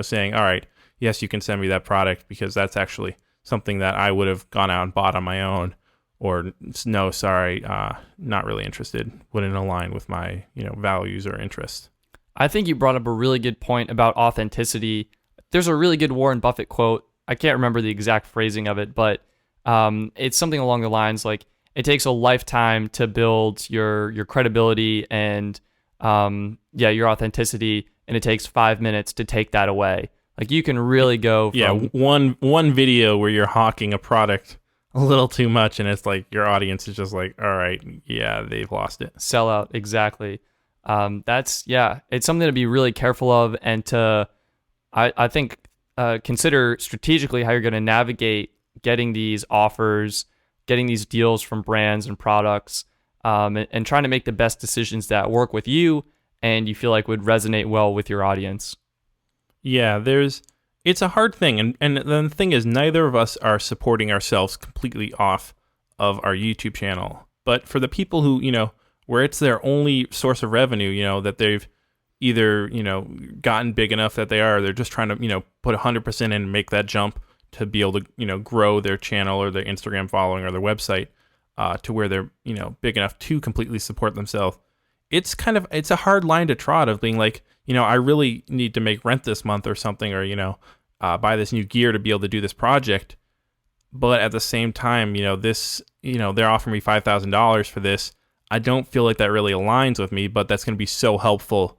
saying, all right, yes, you can send me that product because that's actually something that I would have gone out and bought on my own, or no, sorry, not really interested, wouldn't align with my, values or interests. I think you brought up a really good point about authenticity. There's a really good Warren Buffett quote. I can't remember the exact phrasing of it, but it's something along the lines like, it takes a lifetime to build your credibility and your authenticity, and it takes 5 minutes to take that away. Like, you can really go from one video where you're hawking a product a little too much, and it's like your audience is just like, all right, yeah, they've lost it. Sell out, exactly. It's something to be really careful of, and to I think consider strategically how you're going to navigate getting these offers, getting these deals from brands and products, and trying to make the best decisions that work with you and you feel like would resonate well with your audience. Yeah, it's a hard thing. And the thing is, neither of us are supporting ourselves completely off of our YouTube channel. But for the people who, where it's their only source of revenue, that they've either, gotten big enough that they're just trying to, put 100% in and make that jump to be able to, grow their channel or their Instagram following or their website to where they're, big enough to completely support themselves. It's a hard line to trot of being like, I really need to make rent this month or something, or, buy this new gear to be able to do this project. But at the same time, this, they're offering me $5,000 for this. I don't feel like that really aligns with me, but that's going to be so helpful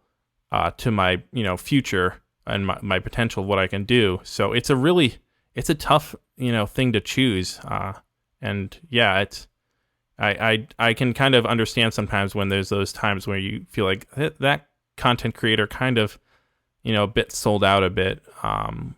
to my, future and my potential of what I can do. So it's a tough, thing to choose. And yeah, I can kind of understand sometimes when there's those times where you feel like that content creator kind of, a bit sold out a bit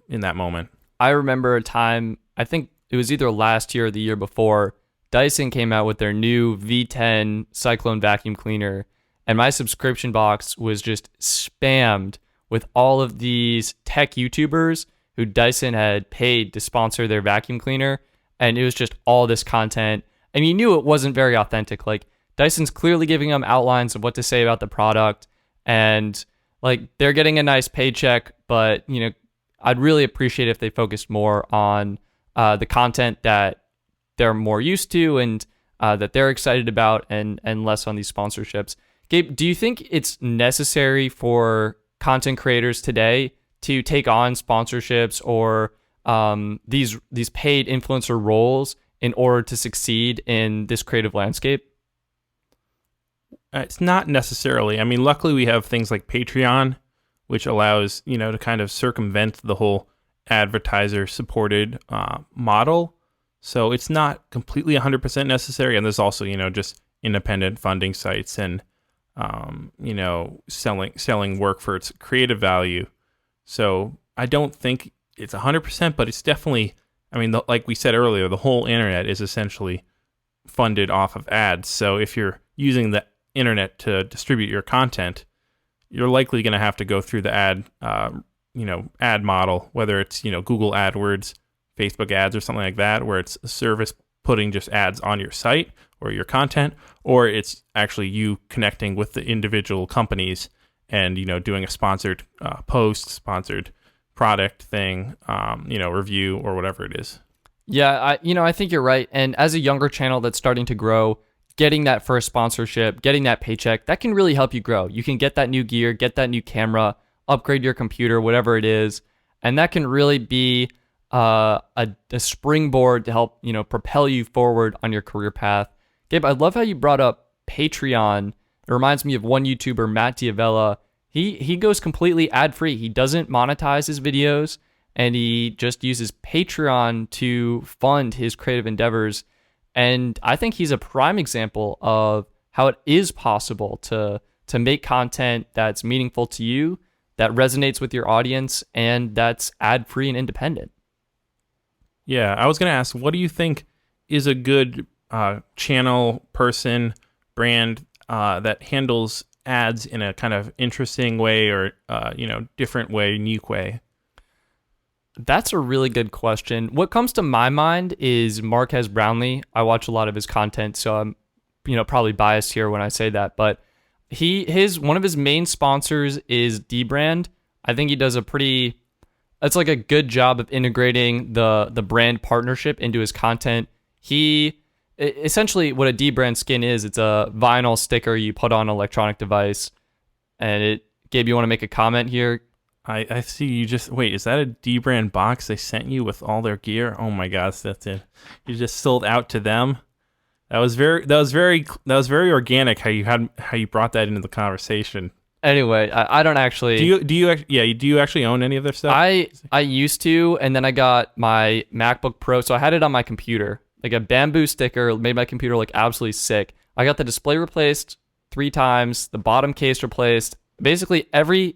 in that moment. I remember a time, I think it was either last year or the year before, Dyson came out with their new V10 Cyclone vacuum cleaner, and my subscription box was just spammed with all of these tech YouTubers who Dyson had paid to sponsor their vacuum cleaner, and it was just all this content, and you knew it wasn't very authentic. Like, Dyson's clearly giving them outlines of what to say about the product, and like, they're getting a nice paycheck, but I'd really appreciate if they focused more on the content that they're more used to and that they're excited about, and less on these sponsorships. Gabe, do you think it's necessary for content creators today to take on sponsorships or these paid influencer roles in order to succeed in this creative landscape? It's not necessarily. I mean, luckily we have things like Patreon, which allows, to kind of circumvent the whole advertiser supported model. So it's not completely 100% necessary. And there's also, just independent funding sites and, selling work for its creative value. So I don't think it's 100%, but it's definitely, like we said earlier, the whole internet is essentially funded off of ads. So if you're using the internet to distribute your content, you're likely going to have to go through the ad model, whether it's, Google AdWords, Facebook ads, or something like that, where it's a service putting just ads on your site or your content, or it's actually you connecting with the individual companies and, doing a sponsored post, sponsored product thing, review or whatever it is. Yeah, I think you're right. And as a younger channel that's starting to grow, getting that first sponsorship, getting that paycheck, that can really help you grow. You can get that new gear, get that new camera, upgrade your computer, whatever it is. And that can really be a springboard to help, propel you forward on your career path. Gabe, I love how you brought up Patreon. It reminds me of one YouTuber, Matt Diavella. He goes completely ad-free. He doesn't monetize his videos, and he just uses Patreon to fund his creative endeavors. And I think he's a prime example of how it is possible to make content that's meaningful to you, that resonates with your audience, and that's ad-free and independent. Yeah, I was going to ask, what do you think is a good channel, person, brand that handles ads in a kind of interesting way or, different way, unique way? That's a really good question. What comes to my mind is Marques Brownlee. I watch a lot of his content, so I'm, probably biased here when I say that. But one of his main sponsors is Dbrand. I think he does it's like a good job of integrating the brand partnership into his content. Essentially what a Dbrand skin is, it's a vinyl sticker you put on an electronic device. And Gabe, you want to make a comment here? I see you just wait. Is that a Dbrand box they sent you with all their gear? Oh my gosh, that's it. You just sold out to them. That was very organic. How you brought that into the conversation. Anyway, I don't actually. Do you actually own any of their stuff? I used to, and then I got my MacBook Pro, so I had it on my computer. Like a bamboo sticker made my computer look absolutely sick. I got the display replaced 3 times, the bottom case replaced. Basically, every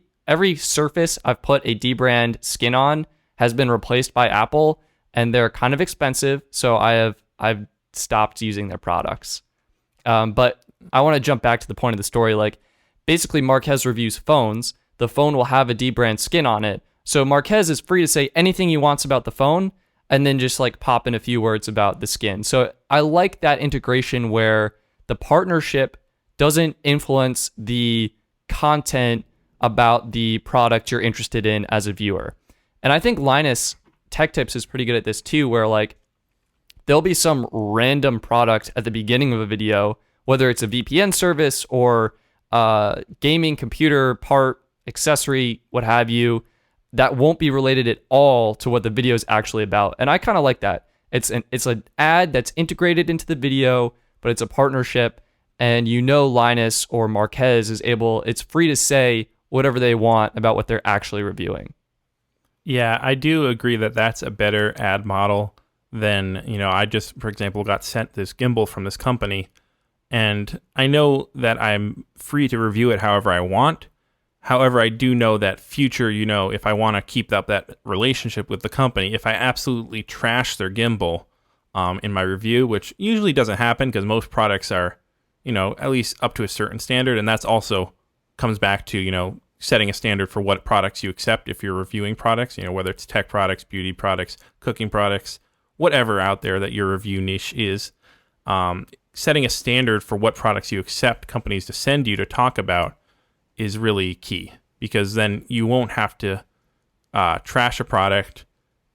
surface I've put a Dbrand skin on has been replaced by Apple, and they're kind of expensive, so I've stopped using their products. But I want to jump back to the point of the story. Like, basically, Marques reviews phones. The phone will have a Dbrand skin on it, so Marques is free to say anything he wants about the phone, and then just like pop in a few words about the skin. So I like that integration where the partnership doesn't influence the content about the product you're interested in as a viewer. And I think Linus Tech Tips is pretty good at this too, where like there'll be some random product at the beginning of a video, whether it's a VPN service or gaming computer part, accessory, what have you, that won't be related at all to what the video is actually about. And I kind of like that. It's an ad that's integrated into the video, but it's a partnership, and Linus or Marques it's free to say whatever they want about what they're actually reviewing. Yeah, I do agree that that's a better ad model than, I just, for example, got sent this gimbal from this company, and I know that I'm free to review it however I want. However, I do know that future, if I want to keep up that relationship with the company, if I absolutely trash their gimbal in my review, which usually doesn't happen because most products are, at least up to a certain standard, and that's also comes back to, setting a standard for what products you accept if you're reviewing products, whether it's tech products, beauty products, cooking products, whatever out there that your review niche is. Setting a standard for what products you accept companies to send you to talk about is really key, because then you won't have to trash a product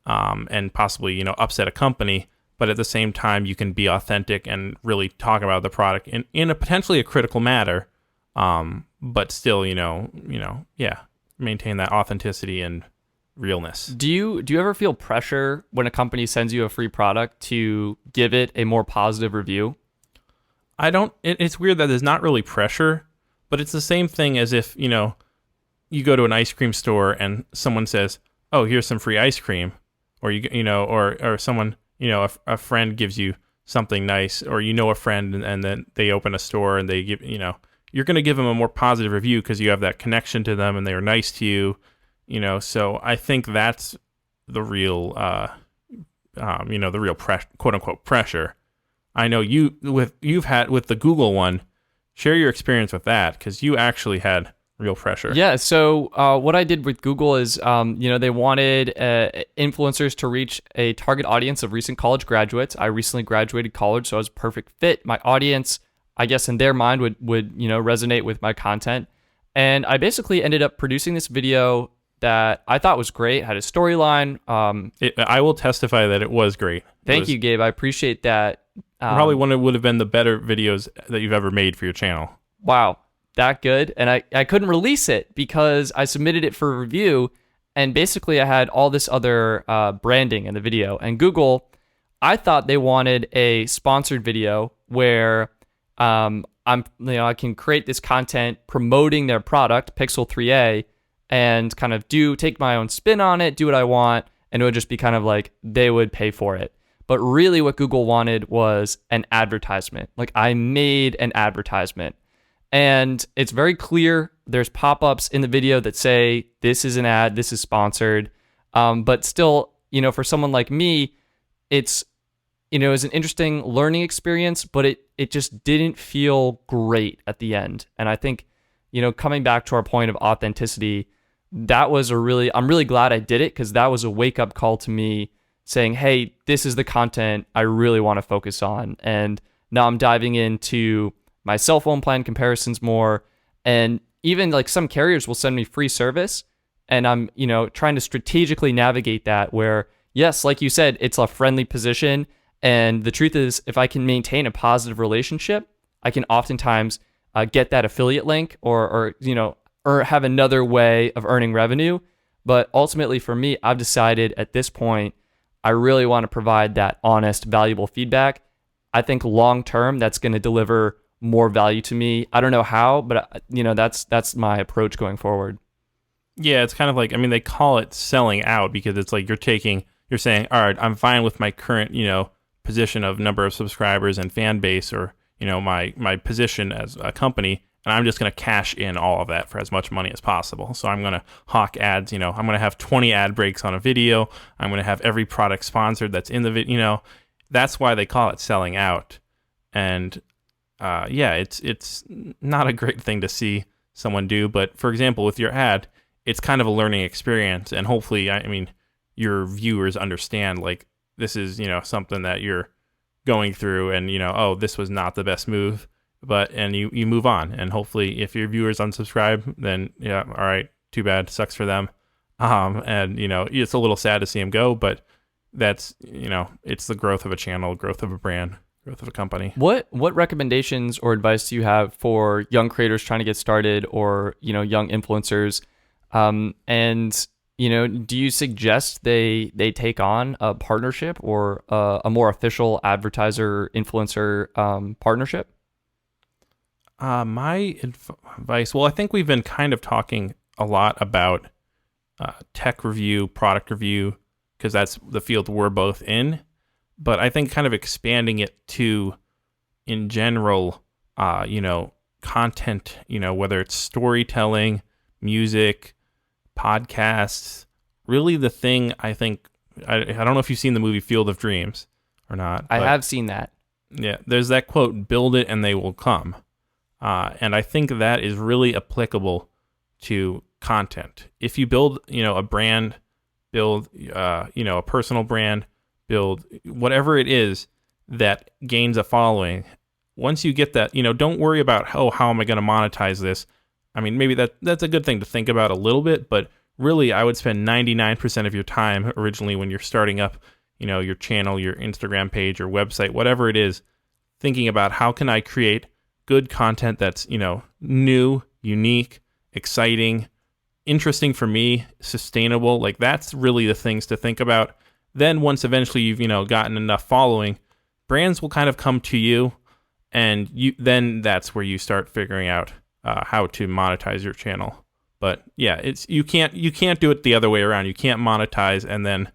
and possibly, upset a company, but at the same time you can be authentic and really talk about the product in a potentially a critical matter, but still, maintain that authenticity and realness. Do you ever feel pressure when a company sends you a free product to give it a more positive review? It's weird that there's not really pressure, but it's the same thing as if, you go to an ice cream store and someone says, "Oh, here's some free ice cream," or or someone, a friend gives you something nice, or a friend and then they open a store and they give, you're going to give them a more positive review because you have that connection to them and they are nice to you, So I think that's the real, the real quote unquote pressure. I know you've had with the Google one. Share your experience with that because you actually had real pressure. Yeah. So what I did with Google is, they wanted influencers to reach a target audience of recent college graduates. I recently graduated college, so I was a perfect fit. My audience, I guess, in their mind would resonate with my content. And I basically ended up producing this video that I thought was great, had a storyline. I will testify that it was great. Thank you, Gabe. I appreciate that. Probably one of would have been the better videos that you've ever made for your channel. Wow, that good. And I couldn't release it because I submitted it for review, and basically I had all this other branding in the video. And Google, I thought they wanted a sponsored video where I can create this content promoting their product, Pixel 3a, and kind of take my own spin on it, do what I want, and it would just be kind of like they would pay for it. But really what Google wanted was an advertisement. Like I made an advertisement. And it's very clear. There's pop-ups in the video that say, this is an ad, this is sponsored. But still, for someone like me, it's, it was an interesting learning experience, but it just didn't feel great at the end. And I think, coming back to our point of authenticity, that was I'm really glad I did it because that was a wake-up call to me saying, hey, this is the content I really want to focus on. And now I'm diving into my cell phone plan comparisons more. And even like some carriers will send me free service. And I'm, trying to strategically navigate that where, yes, like you said, it's a friendly position. And the truth is, if I can maintain a positive relationship, I can oftentimes get that affiliate link or have another way of earning revenue. But ultimately for me, I've decided at this point, I really want to provide that honest, valuable feedback. I think long term, that's going to deliver more value to me. I don't know how, but that's my approach going forward. Yeah, it's kind of like, they call it selling out because it's like you're saying, all right, I'm fine with my current, position of number of subscribers and fan base or, my position as a company, and I'm just going to cash in all of that for as much money as possible. So I'm going to hawk ads, I'm going to have 20 ad breaks on a video. I'm going to have every product sponsored that's in the video. That's why they call it selling out. And it's not a great thing to see someone do. But for example, with your ad, it's kind of a learning experience. And hopefully, your viewers understand like this is, something that you're going through and, this was not the best move. And you move on, and hopefully if your viewers unsubscribe, then yeah, all right, too bad, sucks for them. And it's a little sad to see them go, but that's it's the growth of a channel, growth of a brand, growth of a company. What recommendations or advice do you have for young creators trying to get started, or young influencers? And do you suggest they take on a partnership or a more official advertiser influencer partnership? My advice, well, I think we've been kind of talking a lot about tech review, product review, because that's the field we're both in. But I think kind of expanding it to, in general, content, whether it's storytelling, music, podcasts, really the thing I think, I don't know if you've seen the movie Field of Dreams or not. I have seen that. Yeah, there's that quote, build it and they will come. And I think that is really applicable to content. If you build, a brand, build, a personal brand, build whatever it is that gains a following. Once you get that, don't worry about, how am I going to monetize this? Maybe that's a good thing to think about a little bit, but really I would spend 99% of your time originally when you're starting up, your channel, your Instagram page, your website, whatever it is, thinking about how can I create good content that's, new, unique, exciting, interesting for me, sustainable. Like that's really the things to think about. Then once eventually you've, gotten enough following, brands will kind of come to you. and then that's where you start figuring out how to monetize your channel. But yeah, you can't do it the other way around. You can't monetize and then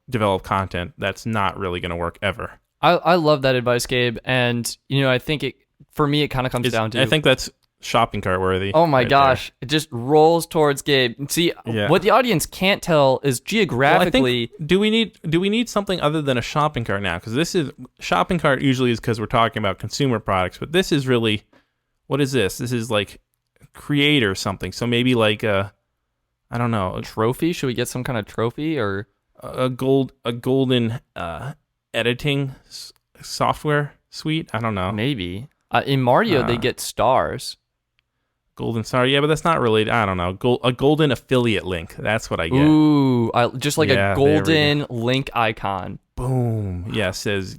develop content. That's not really going to work ever. I love that advice, Gabe, and I think for me it kind of comes down to, I think that's shopping cart worthy. Oh my gosh, it just rolls towards Gabe. See, what the audience can't tell is geographically. Well, do we need something other than a shopping cart now? Because this is shopping cart usually is because we're talking about consumer products, but this is really, what is this? This is like create or something. So maybe like I don't know, a trophy. Should we get some kind of trophy or a golden editing software suite? I don't know. Maybe in Mario they get stars. Golden star, yeah, but that's not really. I don't know. A golden affiliate link. That's what I get. Ooh, just like a golden link icon. Boom. Yeah, it says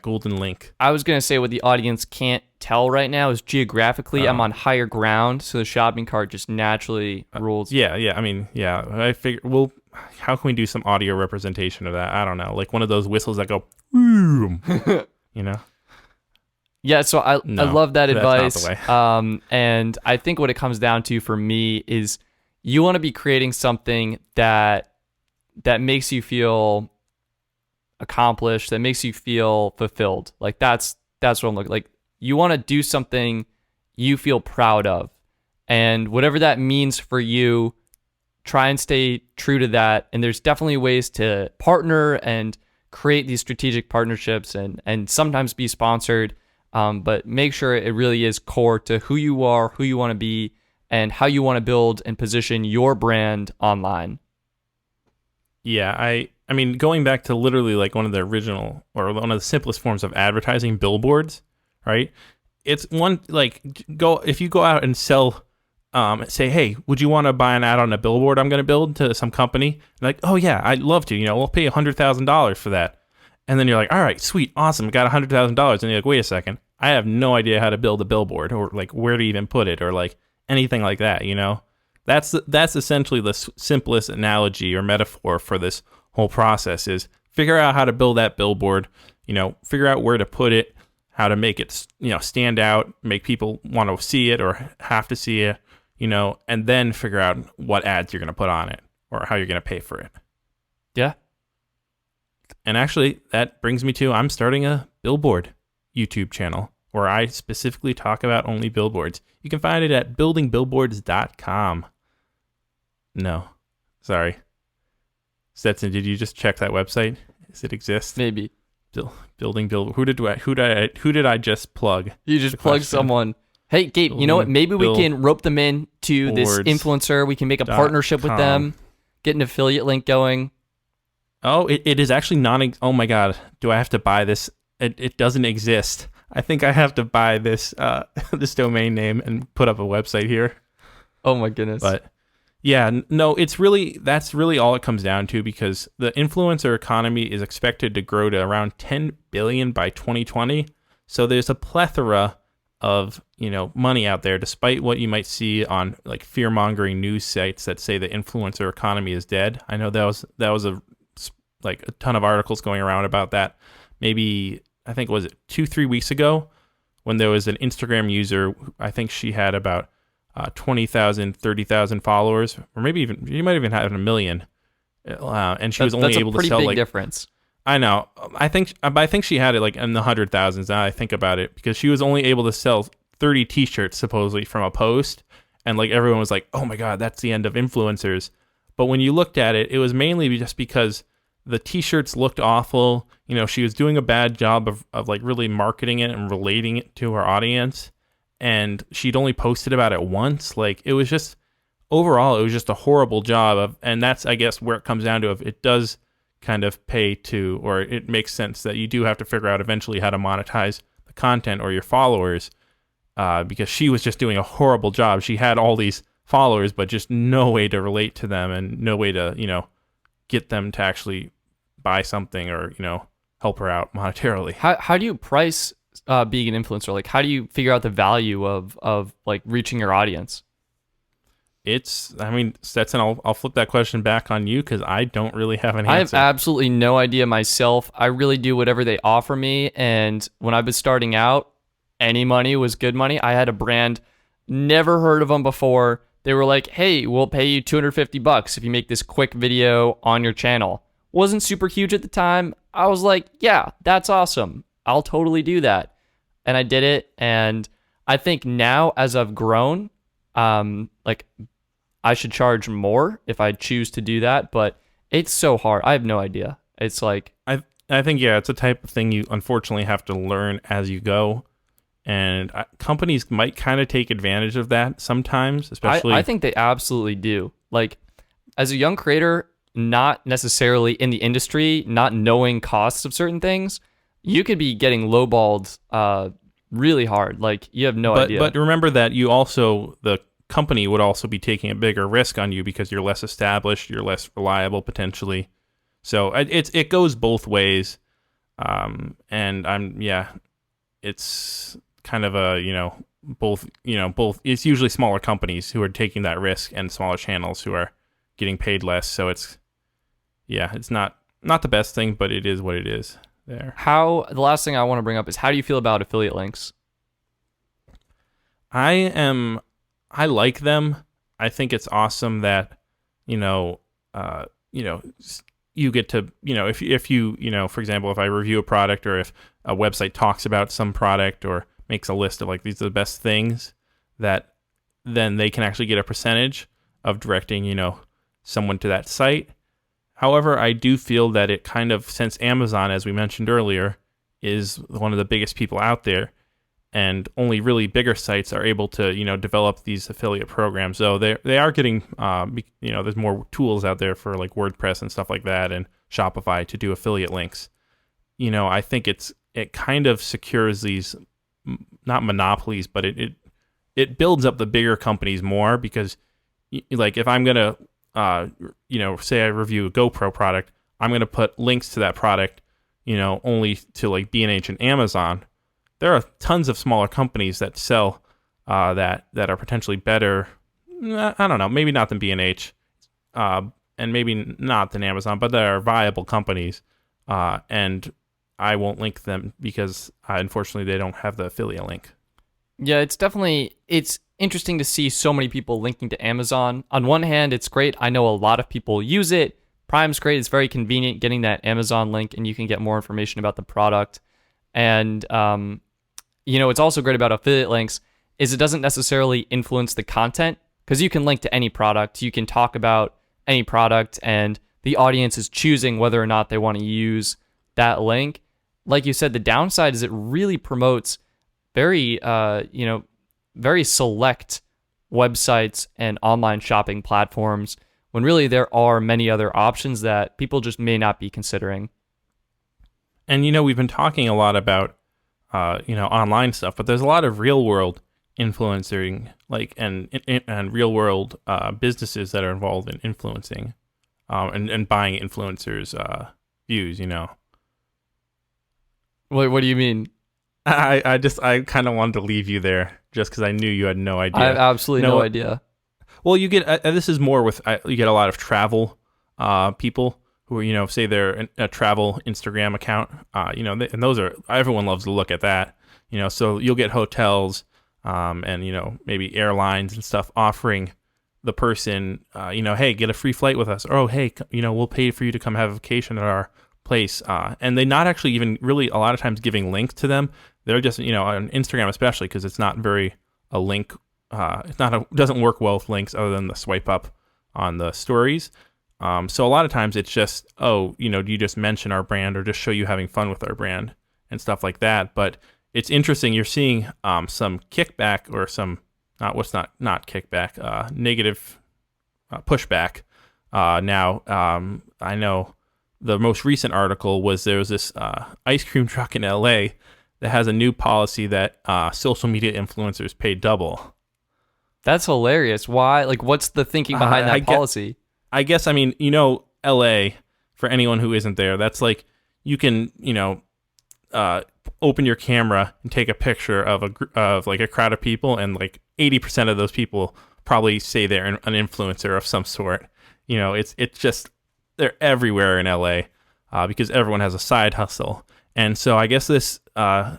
golden link. I was gonna say what the audience can't tell right now is geographically I'm on higher ground, so the shopping cart just naturally rules. Yeah. I mean, yeah. I figure. Well, how can we do some audio representation of that? I don't know, like one of those whistles that go, Yeah, so I love that advice. And I think what it comes down to for me is you want to be creating something that makes you feel accomplished, that makes you feel fulfilled. Like that's what I'm looking like. You want to do something you feel proud of. And whatever that means for you, try and stay true to that. And there's definitely ways to partner and create these strategic partnerships and sometimes be sponsored. But make sure it really is core to who you are, who you want to be, and how you want to build and position your brand online. Yeah, I mean, going back to literally like one of the original or one of the simplest forms of advertising, billboards, right? It's one like if you go out and sell, say, hey, would you want to buy an ad on a billboard I'm going to build to some company? Like, oh yeah, I'd love to. We'll pay $100,000 for that. And then you're like, all right, sweet, awesome, got $100,000. And you're like, wait a second, I have no idea how to build a billboard or like where to even put it or like anything like that. That's essentially the simplest analogy or metaphor for this whole process is figure out how to build that billboard, figure out where to put it, how to make it, stand out, make people want to see it or have to see it, and then figure out what ads you're going to put on it or how you're going to pay for it. Yeah. And actually, that brings me to I'm starting a billboard YouTube channel where I specifically talk about only billboards. You can find it at buildingbillboards.com. No, sorry. Stetson, did you just check that website? Does it exist? Maybe. Building billboard. Who did I just plug? You just plug someone. Hey, Gabe, you know what? Maybe we can rope them in to this influencer. We can make a partnership with them, get an affiliate link going. Oh, it is actually oh my God. Do I have to buy this? It doesn't exist. I think I have to buy this this domain name and put up a website here. Oh my goodness. But yeah, no, that's really all it comes down to because the influencer economy is expected to grow to around 10 billion by 2020. So there's a plethora of, money out there, despite what you might see on like fear-mongering news sites that say the influencer economy is dead. I know that was a ton of articles going around about that. Maybe, I think, was it 2-3 weeks ago when there was an Instagram user, I think she had about 20,000, 30,000 followers, or maybe even, she might even have 1 million. And she was only able to sell That's a pretty big difference. I know. I think she had it like in the 100,000s now I think about it because she was only able to sell 30 t-shirts supposedly from a post. And like everyone was like, oh my God, that's the end of influencers. But when you looked at it, it was mainly just because the t-shirts looked awful. She was doing a bad job of like really marketing it and relating it to her audience. And she'd only posted about it once. Like it was just, overall, it was just a horrible job and that's, I guess, where it comes down to if it does kind of pay to, or it makes sense that you do have to figure out eventually how to monetize the content or your followers because she was just doing a horrible job. She had all these followers, but just no way to relate to them and no way to, get them to actually buy something or, help her out monetarily. How do you price being an influencer? Like, how do you figure out the value of like reaching your audience? I mean, Stetson, I'll flip that question back on you because I don't really have an I have answer. absolutely no idea myself. I really do whatever they offer me. And when I was starting out, any money was good money. I had a brand, never heard of them before. They were like, hey, we'll pay you $250 if you make this quick video on your channel. Wasn't super huge at the time. I was like, yeah, that's awesome. I'll totally do that. And I did it. And I think now as I've grown, like I should charge more if I choose to do that, but it's so hard. I have no idea. It's like I think, yeah, it's a type of thing you unfortunately have to learn as you go. And companies might kind of take advantage of that sometimes, especially. I think they absolutely do. Like as a young creator, not necessarily in the industry, not knowing costs of certain things, you could be getting lowballed really hard. Like you have no idea. But remember that the company would also be taking a bigger risk on you because you're less established, you're less reliable potentially. So it goes both ways. It's kind of both. It's usually smaller companies who are taking that risk and smaller channels who are getting paid less. So it's not the best thing, but it is what it is there. The last thing I want to bring up is, how do you feel about affiliate links? I like them. I think it's awesome that, you get to, if you, for example, if I review a product or if a website talks about some product or makes a list of like, these are the best things, that then they can actually get a percentage of directing, someone to that site. However, I do feel that it kind of, since Amazon, as we mentioned earlier, is one of the biggest people out there, and only really bigger sites are able to, develop these affiliate programs. So they are getting, there's more tools out there for like WordPress and stuff like that, and Shopify to do affiliate links. I think it kind of secures these, not monopolies, but it builds up the bigger companies more, because like if I'm gonna, say I review a GoPro product, I'm gonna put links to that product, only to like B&H and Amazon. There are tons of smaller companies that sell that are potentially better. I don't know, maybe not than B&H, and maybe not than Amazon, but there are viable companies, and I won't link them because unfortunately they don't have the affiliate link. Yeah, it's interesting to see so many people linking to Amazon. On one hand, it's great. I know a lot of people use it. Prime's great. It's very convenient getting that Amazon link, and you can get more information about the product. And it's also great about affiliate links is it doesn't necessarily influence the content, because you can link to any product. You can talk about any product, and the audience is choosing whether or not they want to use that link. Like you said, the downside is it really promotes very, very select websites and online shopping platforms, when really there are many other options that people just may not be considering. And, we've been talking a lot about, online stuff, but there's a lot of real world influencing, like, and real world businesses that are involved in influencing, and buying influencers' views, What do you mean? I kind of wanted to leave you there just because I knew you had no idea. I have absolutely no idea. Well, you get this is more with you get a lot of travel people who are, say they're a travel Instagram account, and those are, everyone loves to look at that, so you'll get hotels, and maybe airlines and stuff offering the person, hey, get a free flight with us, or oh, hey, we'll pay for you to come have a vacation at our place, and they not actually even really a lot of times giving links to them. They're just, on Instagram especially, because it's not very a link. Doesn't work well with links other than the swipe up on the stories. So a lot of times it's just, do you just mention our brand or just show you having fun with our brand and stuff like that. But it's interesting. You're seeing some kickback or some not kickback, negative pushback. Now I know the most recent article was there was this ice cream truck in LA that has a new policy that social media influencers pay double. That's hilarious. Why? Like, what's the thinking behind that policy? I guess, LA, for anyone who isn't there, that's like, you can, open your camera and take a picture of a crowd of people, and like 80% of those people probably say they're an influencer of some sort. You know, it's just they're everywhere in LA because everyone has a side hustle. And so I guess this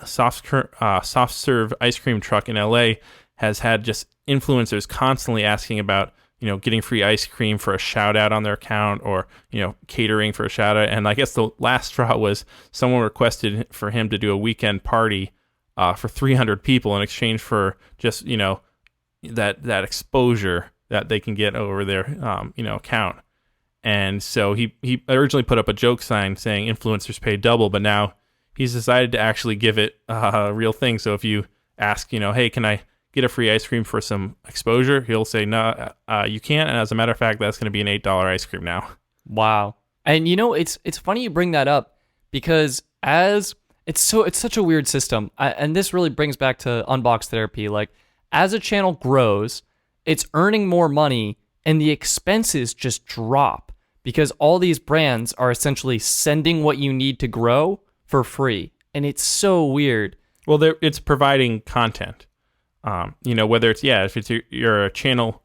soft serve ice cream truck in LA has had just influencers constantly asking about, you know, getting free ice cream for a shout out on their account, or, you know, catering for a shout out. And I guess the last straw was someone requested for him to do a weekend party for 300 people in exchange for just, you know, that exposure that they can get over their, you know, account. And so he originally put up a joke sign saying influencers pay double, but now he's decided to actually give it a real thing. So if you ask, you know, hey, can I get a free ice cream for some exposure? He'll say, no, you can't. And as a matter of fact, that's going to be an $8 ice cream now. Wow. And you know, it's funny you bring that up, because it's such a weird system. And this really brings back to Unbox Therapy. Like, as a channel grows, it's earning more money and the expenses just drop because all these brands are essentially sending what you need to grow for free. And it's so weird. Well, it's providing content. You know, whether it's, if it's your channel,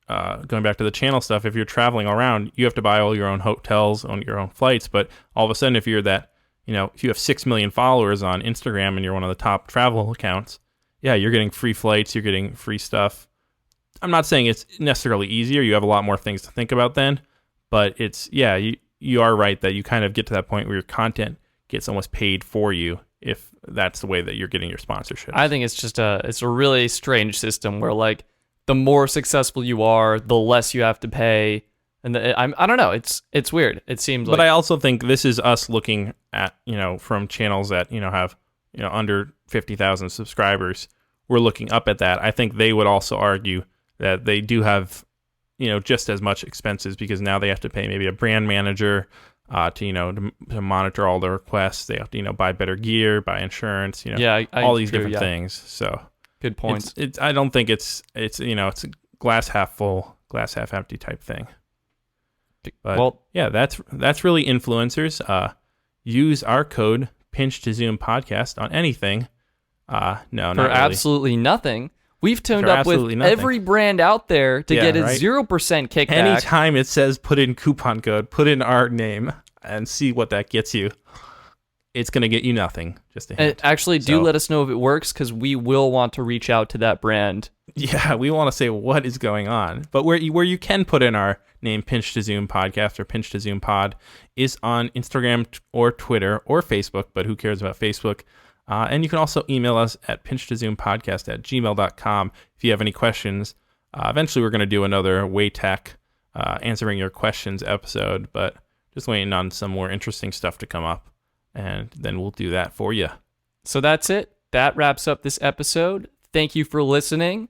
going back to the channel stuff, if you're traveling around, you have to buy all your own hotels, own your own flights. But all of a sudden, if you're that, you know, if you have 6 million followers on Instagram and you're one of the top travel accounts, you're getting free flights, you're getting free stuff. I'm not saying it's necessarily easier. You have a lot more things to think about then, but it's, you are right that you kind of get to that point where your content gets almost paid for you, if that's the way that you're getting your sponsorship. I think it's just it's a really strange system where, like, the more successful you are, the less you have to pay. And I don't know. It's weird. It seems like. But I also think this is us looking at, you know, from channels that, you know, have, you know, under 50,000 subscribers. We're looking up at that. I think they would also argue that they do have, you know, just as much expenses, because now they have to pay maybe a brand manager to, you know, to monitor all the requests. They have to, you know, buy better gear, buy insurance, you know, all these different things. So good points. I don't think it's, you know, it's a glass half full, glass half empty type thing. But that's really influencers. Use our code Pinch to Zoom podcast on anything. No, not really. Absolutely nothing. We've teamed up with every brand out there to get a 0% kickback. Anytime it says put in coupon code, put in our name, and see what that gets you. It's going to get you nothing. Just a hint. Actually, do let us know if it works, because we will want to reach out to that brand. Yeah, we want to say what is going on. But where you can put in our name, Pinch to Zoom Podcast or Pinch to Zoom Pod, is on Instagram or Twitter or Facebook, but who cares about Facebook? And you can also email us at pinchtozoompodcast@gmail.com if you have any questions. Eventually, we're going to do another WayTech answering your questions episode, but just waiting on some more interesting stuff to come up, and then we'll do that for you. So that's it. That wraps up this episode. Thank you for listening.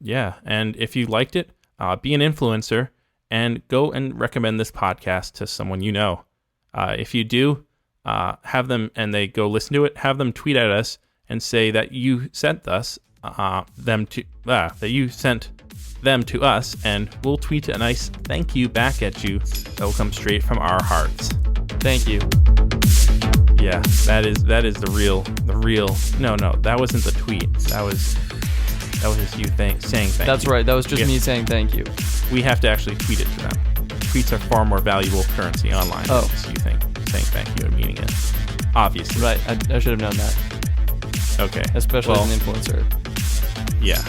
Yeah, and if you liked it, be an influencer and go and recommend this podcast to someone you know. If you do, have them, and they go listen to it, have them tweet at us and say that you sent us that you sent them to us, and we'll tweet a nice thank you back at you that will come straight from our hearts. Thank you. Yeah, that is the real no, that wasn't the tweet. That was just you saying thank you. That's right. That was just me saying thank you. We have to actually tweet it to them. Tweets are far more valuable currency online. Oh. So you think saying thank you and meaning it. Obviously. Right. I should have known that. Okay. Especially as an influencer. Yeah.